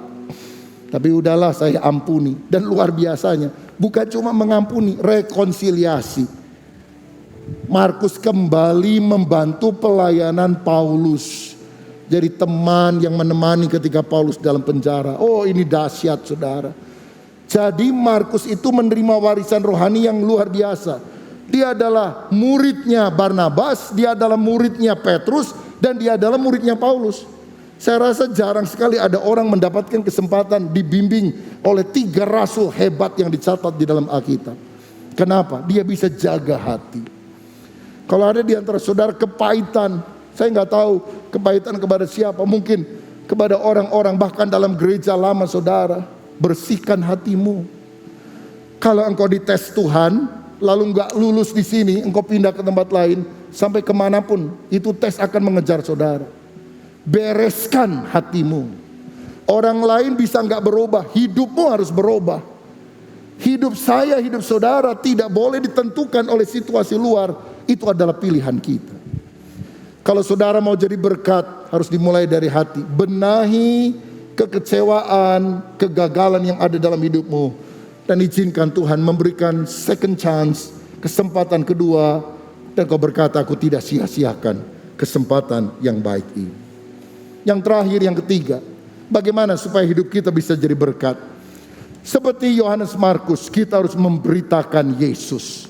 S4: Tapi udahlah, saya ampuni. Dan luar biasanya, bukan cuma mengampuni, rekonsiliasi. Markus kembali membantu pelayanan Paulus. Jadi teman yang menemani ketika Paulus dalam penjara. Oh, ini dahsyat saudara. Jadi Markus itu menerima warisan rohani yang luar biasa. Dia adalah muridnya Barnabas, dia adalah muridnya Petrus, dan dia adalah muridnya Paulus. Saya rasa jarang sekali ada orang mendapatkan kesempatan dibimbing oleh 3 rasul hebat yang dicatat di dalam Alkitab. Kenapa? Dia bisa jaga hati. Kalau ada di antara saudara kepahitan, saya nggak tahu kepahitan kepada siapa, mungkin kepada orang-orang bahkan dalam gereja lama saudara. Bersihkan hatimu. Kalau engkau dites Tuhan, lalu nggak lulus di sini, engkau pindah ke tempat lain, sampai kemanapun, itu tes akan mengejar saudara. Bereskan hatimu. Orang lain bisa nggak berubah, hidupmu harus berubah. Hidup saya, hidup saudara tidak boleh ditentukan oleh situasi luar. Itu adalah pilihan kita. Kalau saudara mau jadi berkat, harus dimulai dari hati. Benahi kekecewaan, kegagalan yang ada dalam hidupmu, dan izinkan Tuhan memberikan second chance, kesempatan kedua, dan kau berkata, aku tidak sia-siakan kesempatan yang baik ini. Yang terakhir, yang ketiga, bagaimana supaya hidup kita bisa jadi berkat? Seperti Yohanes Markus, kita harus memberitakan Yesus.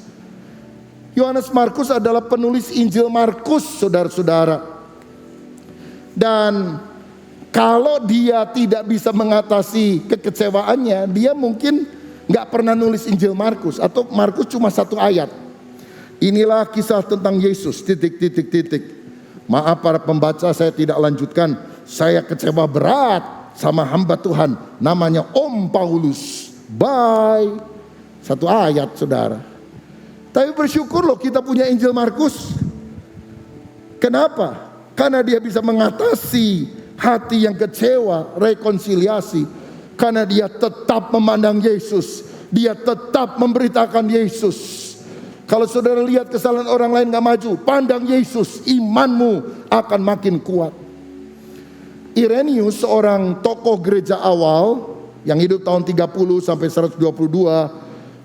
S4: Yohanes Markus adalah penulis Injil Markus, saudara-saudara. Dan kalau dia tidak bisa mengatasi kekecewaannya, dia mungkin gak pernah nulis Injil Markus, atau Markus cuma 1 ayat. Inilah kisah tentang Yesus, Maaf para pembaca, saya tidak lanjutkan. Saya kecewa berat sama hamba Tuhan, namanya Om Paulus. Bye. 1 ayat saudara. Tapi bersyukur loh kita punya Injil Markus. Kenapa? Karena dia bisa mengatasi hati yang kecewa, rekonsiliasi. Karena dia tetap memandang Yesus. Dia tetap memberitakan Yesus. Kalau saudara lihat kesalahan orang lain gak maju, pandang Yesus, imanmu akan makin kuat. Irenaeus, seorang tokoh gereja awal yang hidup tahun 30 sampai 122,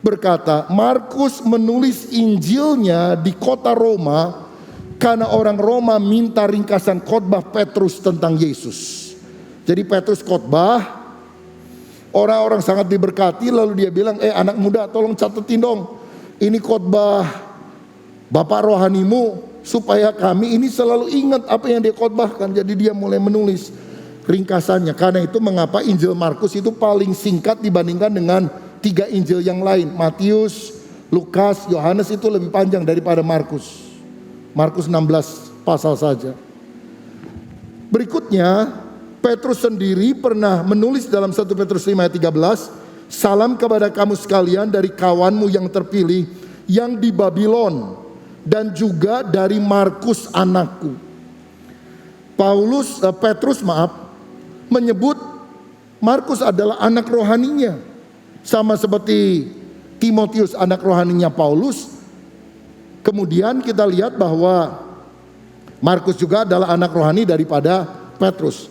S4: berkata, Markus menulis Injilnya di kota Roma karena orang Roma minta ringkasan khotbah Petrus tentang Yesus. Jadi Petrus khotbah, orang-orang sangat diberkati, lalu dia bilang, anak muda tolong catetin dong, ini khotbah Bapak rohanimu, supaya kami ini selalu ingat apa yang dia khotbahkan. Jadi dia mulai menulis ringkasannya. Karena itu mengapa Injil Markus itu paling singkat dibandingkan dengan 3 Injil yang lain. Matius, Lukas, Yohanes itu lebih panjang daripada Markus. Markus 16 pasal saja. Berikutnya, Petrus sendiri pernah menulis dalam 1 Petrus 5 ayat 13, salam kepada kamu sekalian dari kawanmu yang terpilih yang di Babylon, dan juga dari Markus anakku. Petrus menyebut Markus adalah anak rohaninya, sama seperti Timotius anak rohaninya Paulus. Kemudian kita lihat bahwa Markus juga adalah anak rohani daripada Petrus.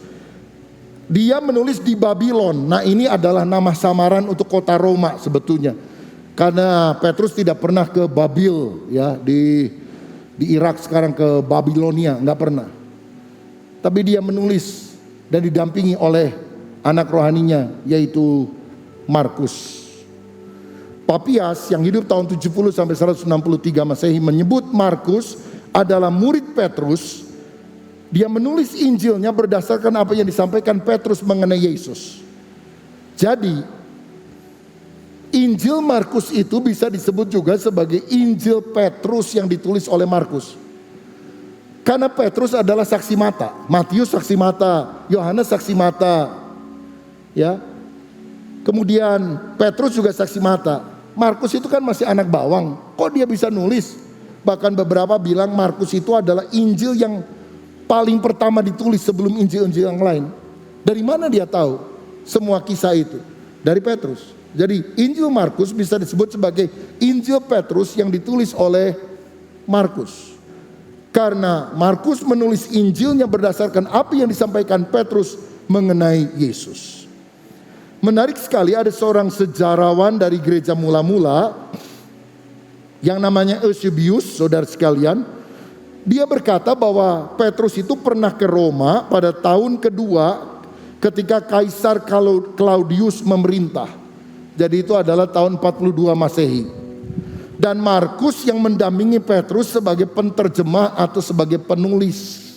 S4: Dia menulis di Babylon. Nah, ini adalah nama samaran untuk kota Roma sebetulnya. Karena Petrus tidak pernah ke Babil, ya, di Irak sekarang ke Babilonia, nggak pernah. Tapi dia menulis dan didampingi oleh anak rohaninya, yaitu Markus. Papias yang hidup tahun 70 sampai 163 Masehi menyebut Markus adalah murid Petrus. Dia menulis Injilnya berdasarkan apa yang disampaikan Petrus mengenai Yesus. Jadi Injil Markus itu bisa disebut juga sebagai Injil Petrus yang ditulis oleh Markus. Karena Petrus adalah saksi mata, Matius saksi mata, Yohanes saksi mata, ya. Kemudian Petrus juga saksi mata. Markus itu kan masih anak bawang, kok dia bisa nulis? Bahkan beberapa bilang Markus itu adalah Injil yang paling pertama ditulis sebelum Injil-Injil yang lain. Dari mana dia tahu semua kisah itu? Dari Petrus. Jadi Injil Markus bisa disebut sebagai Injil Petrus yang ditulis oleh Markus. Karena Markus menulis Injilnya berdasarkan apa yang disampaikan Petrus mengenai Yesus. Menarik sekali, ada seorang sejarawan dari gereja mula-mula yang namanya Eusebius, saudara sekalian. Dia berkata bahwa Petrus itu pernah ke Roma pada tahun kedua ketika Kaisar Claudius memerintah. Jadi itu adalah tahun 42 Masehi. Dan Markus yang mendampingi Petrus sebagai penterjemah atau sebagai penulis.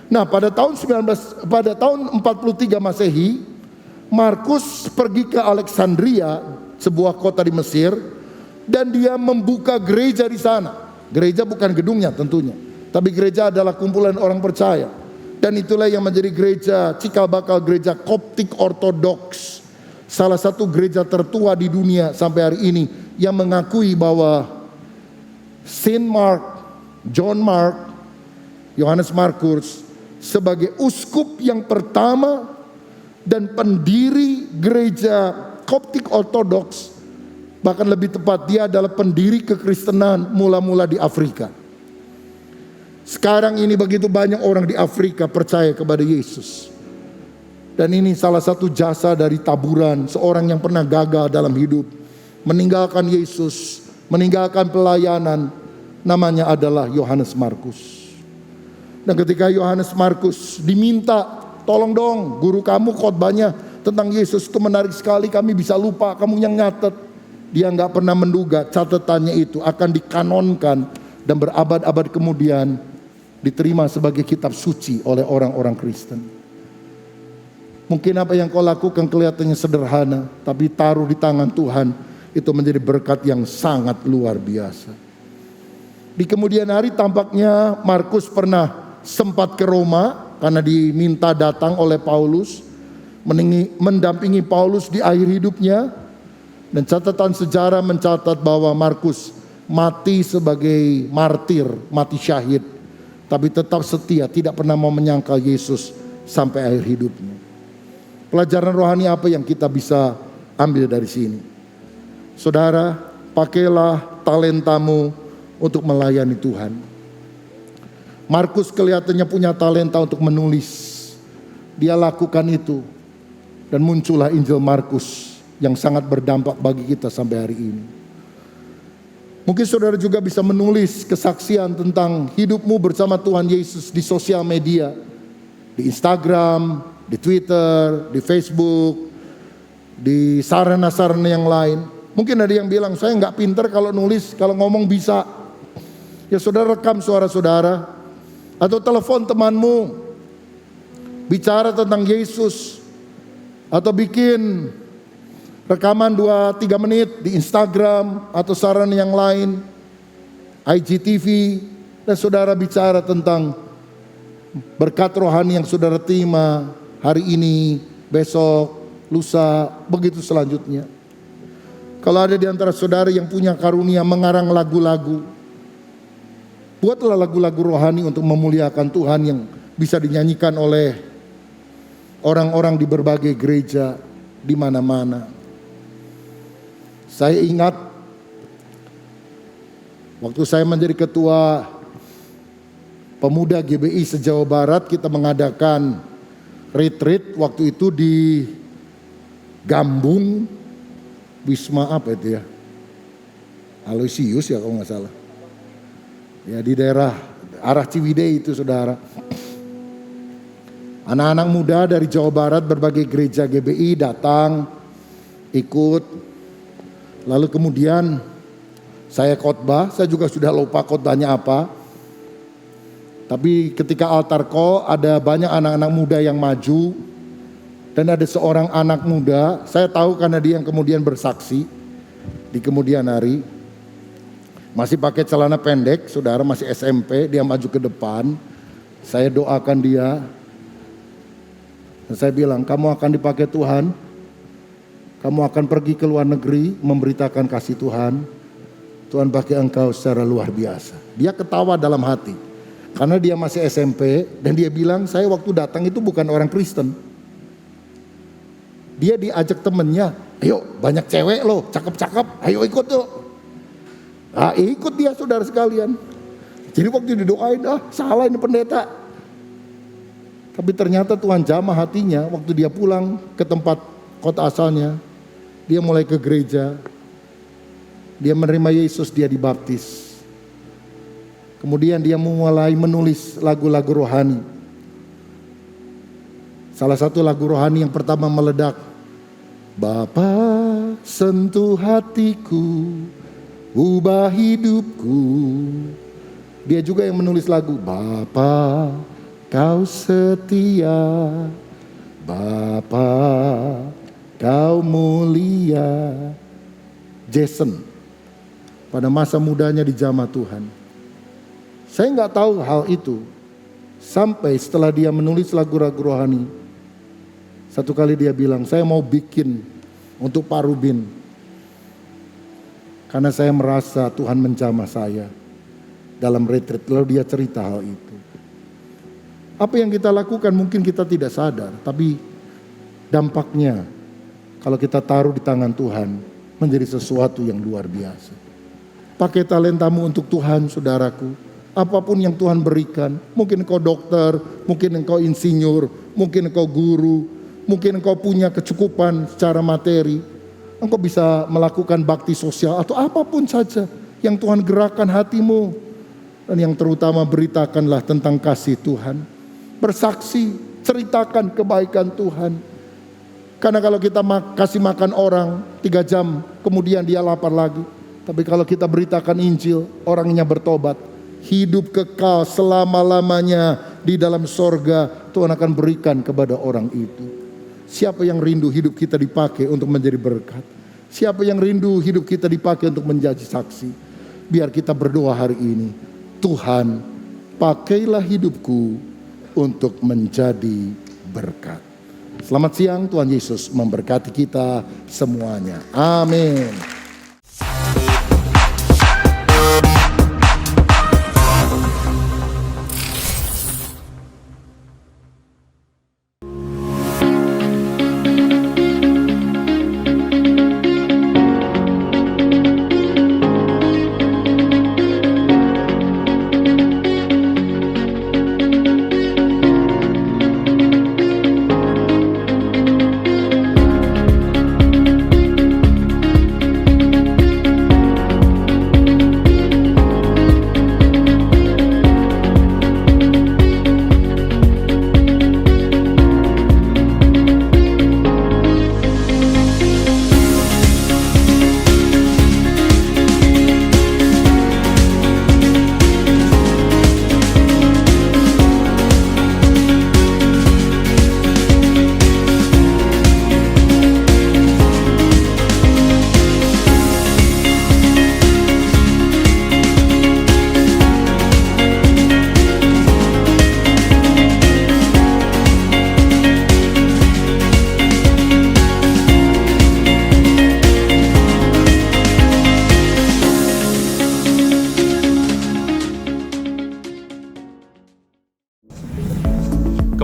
S4: Nah, pada tahun 43 Masehi, Markus pergi ke Alexandria, sebuah kota di Mesir, dan dia membuka gereja di sana. Gereja bukan gedungnya tentunya, tapi gereja adalah kumpulan orang percaya. Dan itulah yang menjadi gereja cikal bakal gereja Koptik Ortodoks, salah satu gereja tertua di dunia sampai hari ini, yang mengakui bahwa Saint Mark, John Mark, Yohanes Markus sebagai uskup yang pertama dan pendiri gereja Koptik Ortodoks. Bahkan lebih tepat, dia adalah pendiri kekristenan mula-mula di Afrika. Sekarang ini begitu banyak orang di Afrika percaya kepada Yesus. Dan ini salah satu jasa dari taburan seorang yang pernah gagal dalam hidup, meninggalkan Yesus, meninggalkan pelayanan. Namanya adalah Yohanes Markus. Dan ketika Yohanes Markus diminta, tolong dong guru kamu khotbahnya tentang Yesus itu menarik sekali, kami bisa lupa, kamu yang nyatet. Dia nggak pernah menduga catatannya itu akan dikanonkan dan berabad-abad kemudian diterima sebagai kitab suci oleh orang-orang Kristen. Mungkin apa yang kau lakukan kelihatannya sederhana, tapi taruh di tangan Tuhan itu menjadi berkat yang sangat luar biasa. Di kemudian hari tampaknya Markus pernah sempat ke Roma karena diminta datang oleh Paulus, mendampingi Paulus di akhir hidupnya. Dan catatan sejarah mencatat bahwa Markus mati sebagai martir, mati syahid, tapi tetap setia, tidak pernah mau menyangkal Yesus sampai akhir hidupnya. Pelajaran rohani apa yang kita bisa ambil dari sini? Saudara, pakailah talentamu untuk melayani Tuhan. Markus kelihatannya punya talenta untuk menulis. Dia lakukan itu dan muncullah Injil Markus yang sangat berdampak bagi kita sampai hari ini. Mungkin saudara juga bisa menulis kesaksian tentang hidupmu bersama Tuhan Yesus di sosial media, di Instagram, di Twitter, di Facebook, di sarana-sarana yang lain. Mungkin ada yang bilang, saya nggak pinter kalau nulis, kalau ngomong bisa. Ya saudara, rekam suara saudara, atau telepon temanmu, bicara tentang Yesus, atau bikin rekaman 2-3 menit di Instagram atau sarana yang lain, IGTV, dan saudara bicara tentang berkat rohani yang saudara terima hari ini, besok, lusa, begitu selanjutnya. Kalau ada di antara saudara yang punya karunia mengarang lagu-lagu, buatlah lagu-lagu rohani untuk memuliakan Tuhan yang bisa dinyanyikan oleh orang-orang di berbagai gereja di mana-mana. Saya ingat waktu saya menjadi ketua pemuda GBI se-Jawa Barat, kita mengadakan retreat waktu itu di Gambung, Wisma apa itu ya? Aloysius ya kalau nggak salah. Ya di daerah arah Ciwidey itu saudara. Anak-anak muda dari Jawa Barat berbagai gereja GBI datang ikut. Lalu kemudian saya khotbah, saya juga sudah lupa khotbahnya apa. Tapi ketika altar call ada banyak anak-anak muda yang maju. Dan ada seorang anak muda, saya tahu karena dia yang kemudian bersaksi di kemudian hari. Masih pakai celana pendek, saudara masih SMP, dia maju ke depan. Saya doakan dia. Dan saya bilang, kamu akan dipakai Tuhan. Kamu akan pergi ke luar negeri memberitakan kasih Tuhan. Tuhan pakai engkau secara luar biasa. Dia ketawa dalam hati. Karena dia masih SMP dan dia bilang, saya waktu datang itu bukan orang Kristen. Dia diajak temennya, ayo banyak cewek loh, cakep-cakep, ayo ikut yuk. Nah, ikut dia saudara sekalian. Jadi waktu didoain, salah ini pendeta. Tapi ternyata Tuhan jamah hatinya waktu dia pulang ke tempat kota asalnya. Dia mulai ke gereja, dia menerima Yesus, dia dibaptis. Kemudian dia mulai menulis lagu-lagu rohani. Salah satu lagu rohani yang pertama meledak, Bapa sentuh hatiku, ubah hidupku. Dia juga yang menulis lagu, Bapa kau setia, Bapa Kau mulia. Jason pada masa mudanya di jamaah Tuhan. Saya nggak tahu hal itu sampai setelah dia menulis lagu-lagu rohani. Satu kali dia bilang, saya mau bikin untuk Pak Rubin karena saya merasa Tuhan menjamah saya dalam retreat. Lalu dia cerita hal itu. Apa yang kita lakukan mungkin kita tidak sadar, tapi dampaknya kalau kita taruh di tangan Tuhan menjadi sesuatu yang luar biasa. Pakai talentamu untuk Tuhan, saudaraku. Apapun yang Tuhan berikan, mungkin engkau dokter, mungkin engkau insinyur, mungkin engkau guru, mungkin engkau punya kecukupan secara materi, engkau bisa melakukan bakti sosial atau apapun saja yang Tuhan gerakkan hatimu. Dan yang terutama beritakanlah tentang kasih Tuhan. Bersaksi, ceritakan kebaikan Tuhan. Karena kalau kita kasih makan orang 3 jam, kemudian dia lapar lagi. Tapi kalau kita beritakan Injil, orangnya bertobat. Hidup kekal selama-lamanya di dalam sorga Tuhan akan berikan kepada orang itu. Siapa yang rindu hidup kita dipakai untuk menjadi berkat? Siapa yang rindu hidup kita dipakai untuk menjadi saksi? Biar kita berdoa hari ini. Tuhan, pakailah hidupku untuk menjadi berkat. Selamat siang, Tuhan Yesus memberkati kita semuanya. Amin.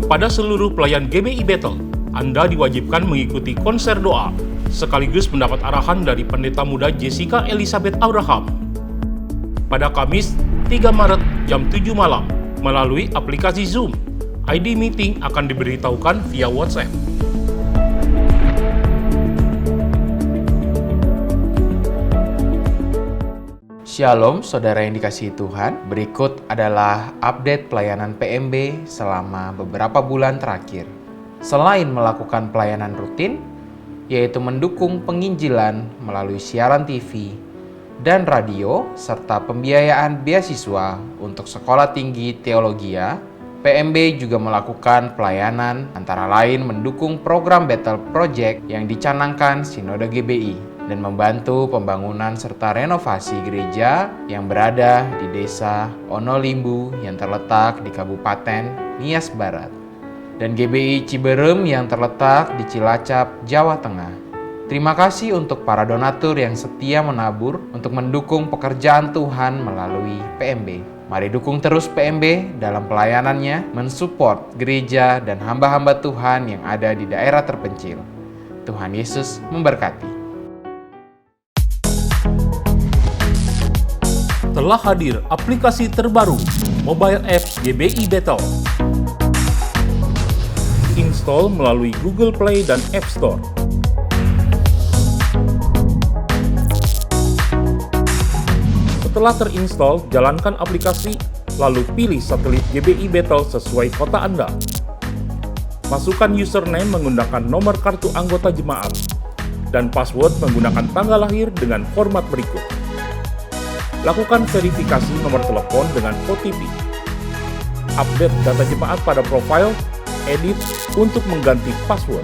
S5: Kepada seluruh pelayan GBI Bethel, Anda diwajibkan mengikuti konser doa, sekaligus mendapat arahan dari Pendeta Muda Jessica Elizabeth Abraham. Pada Kamis, 3 Maret jam 7 malam, melalui aplikasi Zoom. ID meeting akan diberitahukan via WhatsApp.
S6: Shalom saudara yang dikasihi Tuhan, berikut adalah update pelayanan PMB selama beberapa bulan terakhir. Selain melakukan pelayanan rutin, yaitu mendukung penginjilan melalui siaran TV dan radio, serta pembiayaan beasiswa untuk Sekolah Tinggi Teologia, PMB juga melakukan pelayanan antara lain mendukung program Bethel Project yang dicanangkan Sinode GBI dan membantu pembangunan serta renovasi gereja yang berada di Desa Onolimbu yang terletak di Kabupaten Nias Barat dan GBI Ciberem yang terletak di Cilacap, Jawa Tengah. Terima kasih untuk para donatur yang setia menabur untuk mendukung pekerjaan Tuhan melalui PMB. Mari dukung terus PMB dalam pelayanannya, mensupport gereja dan hamba-hamba Tuhan yang ada di daerah terpencil. Tuhan Yesus memberkati.
S5: Telah hadir aplikasi terbaru, mobile apps GBI Bethel. Install melalui Google Play dan App Store. Setelah terinstall, jalankan aplikasi, lalu pilih satelit GBI Bethel sesuai kota Anda. Masukkan username menggunakan nomor kartu anggota jemaat, dan password menggunakan tanggal lahir dengan format berikut. Lakukan verifikasi nomor telepon dengan OTP. Update data jemaat pada profil, edit untuk mengganti password.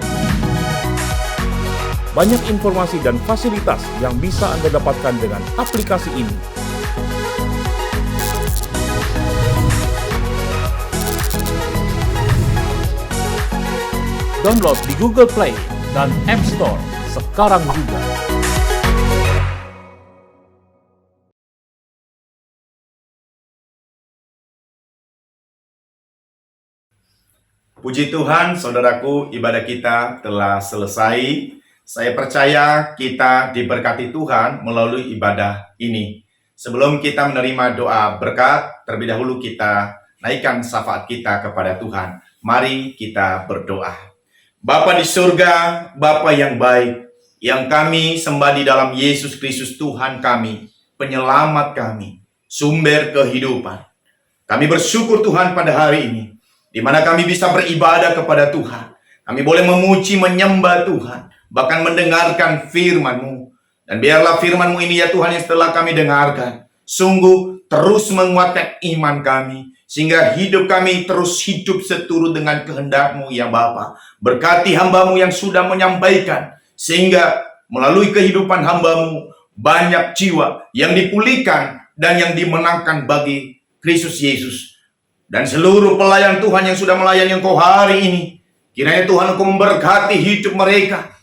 S5: Banyak informasi dan fasilitas yang bisa Anda dapatkan dengan aplikasi ini. Download di Google Play dan App Store sekarang juga.
S7: Puji Tuhan, saudaraku, ibadah kita telah selesai. Saya percaya kita diberkati Tuhan melalui ibadah ini. Sebelum kita menerima doa berkat, terlebih dahulu kita naikkan syafaat kita kepada Tuhan. Mari kita berdoa. Bapa di surga, Bapa yang baik, yang kami sembah di dalam Yesus Kristus Tuhan kami, penyelamat kami, sumber kehidupan. Kami bersyukur Tuhan pada hari ini, di mana kami bisa beribadah kepada Tuhan. Kami boleh memuji, menyembah Tuhan, bahkan mendengarkan firman-Mu. Dan biarlah firman-Mu ini ya Tuhan yang setelah kami dengarkan, sungguh terus menguatkan iman kami, sehingga hidup kami terus hidup seturut dengan kehendak-Mu ya Bapa. Berkati hamba-Mu yang sudah menyampaikan, sehingga melalui kehidupan hamba-Mu, banyak jiwa yang dipulihkan dan yang dimenangkan bagi Kristus Yesus. Dan seluruh pelayan Tuhan yang sudah melayani Engkau hari ini, kiranya Tuhan Engkau memberkati hidup mereka.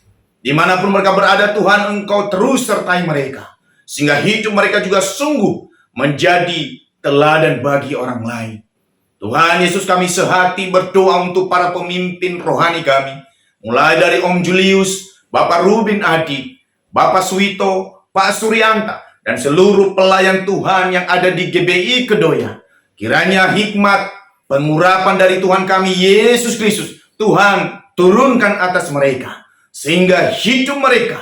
S7: Dimanapun mereka berada Tuhan, Engkau terus sertai mereka, sehingga hidup mereka juga sungguh menjadi teladan bagi orang lain. Tuhan Yesus, kami sehati berdoa untuk para pemimpin rohani kami, mulai dari Om Julius, Bapak Rubin Adi, Bapak Suwito, Pak Suryanta, dan seluruh pelayan Tuhan yang ada di GBI Kedoya. Kiranya hikmat pengurapan dari Tuhan kami Yesus Kristus, Tuhan turunkan atas mereka, sehingga hidup mereka,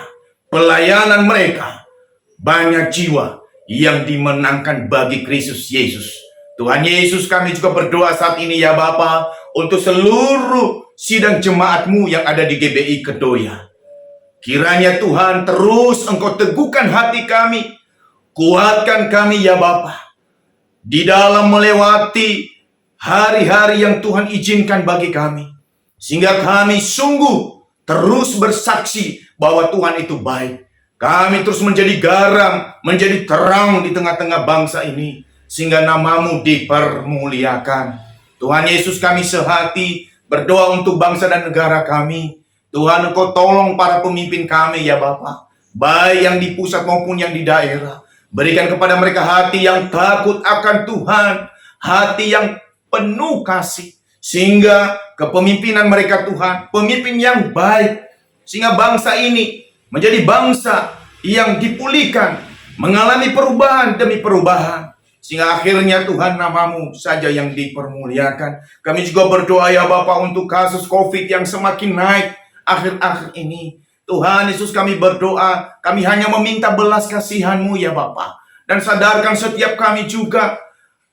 S7: pelayanan mereka, banyak jiwa yang dimenangkan bagi Kristus Yesus. Tuhan Yesus, kami juga berdoa saat ini ya Bapa, untuk seluruh sidang jemaat-Mu yang ada di GBI Kedoya. Kiranya Tuhan terus Engkau teguhkan hati kami, kuatkan kami ya Bapa, di dalam melewati hari-hari yang Tuhan izinkan bagi kami, sehingga kami sungguh terus bersaksi bahwa Tuhan itu baik. Kami terus menjadi garam, menjadi terang di tengah-tengah bangsa ini, sehingga nama-Mu dipermuliakan. Tuhan Yesus, kami sehati berdoa untuk bangsa dan negara kami. Tuhan, Engkau tolong para pemimpin kami ya Bapa, baik yang di pusat maupun yang di daerah. Berikan kepada mereka hati yang takut akan Tuhan, hati yang penuh kasih, sehingga kepemimpinan mereka Tuhan, pemimpin yang baik, sehingga bangsa ini menjadi bangsa yang dipulihkan, mengalami perubahan demi perubahan, sehingga akhirnya Tuhan nama-Mu saja yang dipermuliakan. Kami juga berdoa ya Bapa untuk kasus COVID yang semakin naik akhir-akhir ini. Tuhan Yesus, kami berdoa, kami hanya meminta belas kasihan-Mu ya Bapa, dan sadarkan setiap kami juga,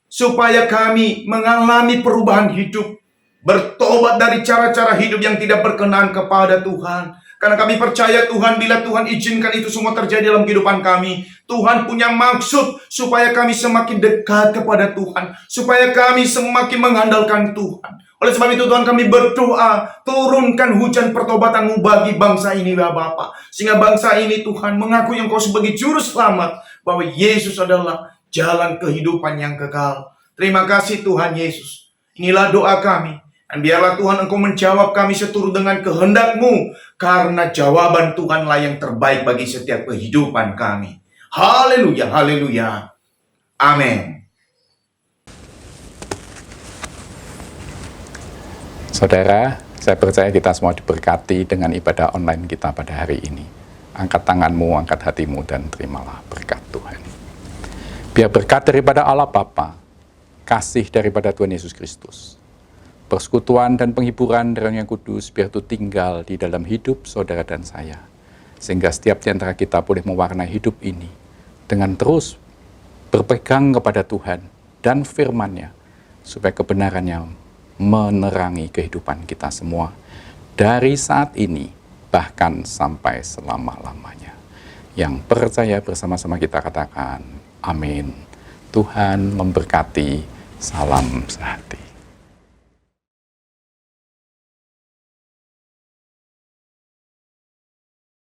S7: supaya kami mengalami perubahan hidup, bertobat dari cara-cara hidup yang tidak berkenan kepada Tuhan. Karena kami percaya Tuhan, bila Tuhan izinkan itu semua terjadi dalam kehidupan kami, Tuhan punya maksud supaya kami semakin dekat kepada Tuhan, supaya kami semakin mengandalkan Tuhan. Oleh sebab itu Tuhan, kami berdoa, turunkan hujan pertobatan-Mu bagi bangsa ini ya Bapa, sehingga bangsa ini Tuhan mengakui Engkau sebagai juru selamat, bahwa Yesus adalah jalan kehidupan yang kekal. Terima kasih Tuhan Yesus. Inilah doa kami, dan biarlah Tuhan Engkau menjawab kami seturut dengan kehendak-Mu, karena jawaban Tuhanlah yang terbaik bagi setiap kehidupan kami. Haleluya, haleluya. Amin.
S8: Saudara, saya percaya kita semua diberkati dengan ibadah online kita pada hari ini. Angkat tanganmu, angkat hatimu, dan terimalah berkat Tuhan. Biar berkat daripada Allah Bapa, kasih daripada Tuhan Yesus Kristus, persekutuan dan penghiburan dari Roh yang Kudus, biar itu tinggal di dalam hidup saudara dan saya, sehingga setiap di antara kita boleh mewarnai hidup ini dengan terus berpegang kepada Tuhan dan firman-Nya, supaya kebenarannya menerangi kehidupan kita semua dari saat ini bahkan sampai selama-lamanya. Yang percaya bersama-sama kita katakan amin. Tuhan memberkati. Salam sehati.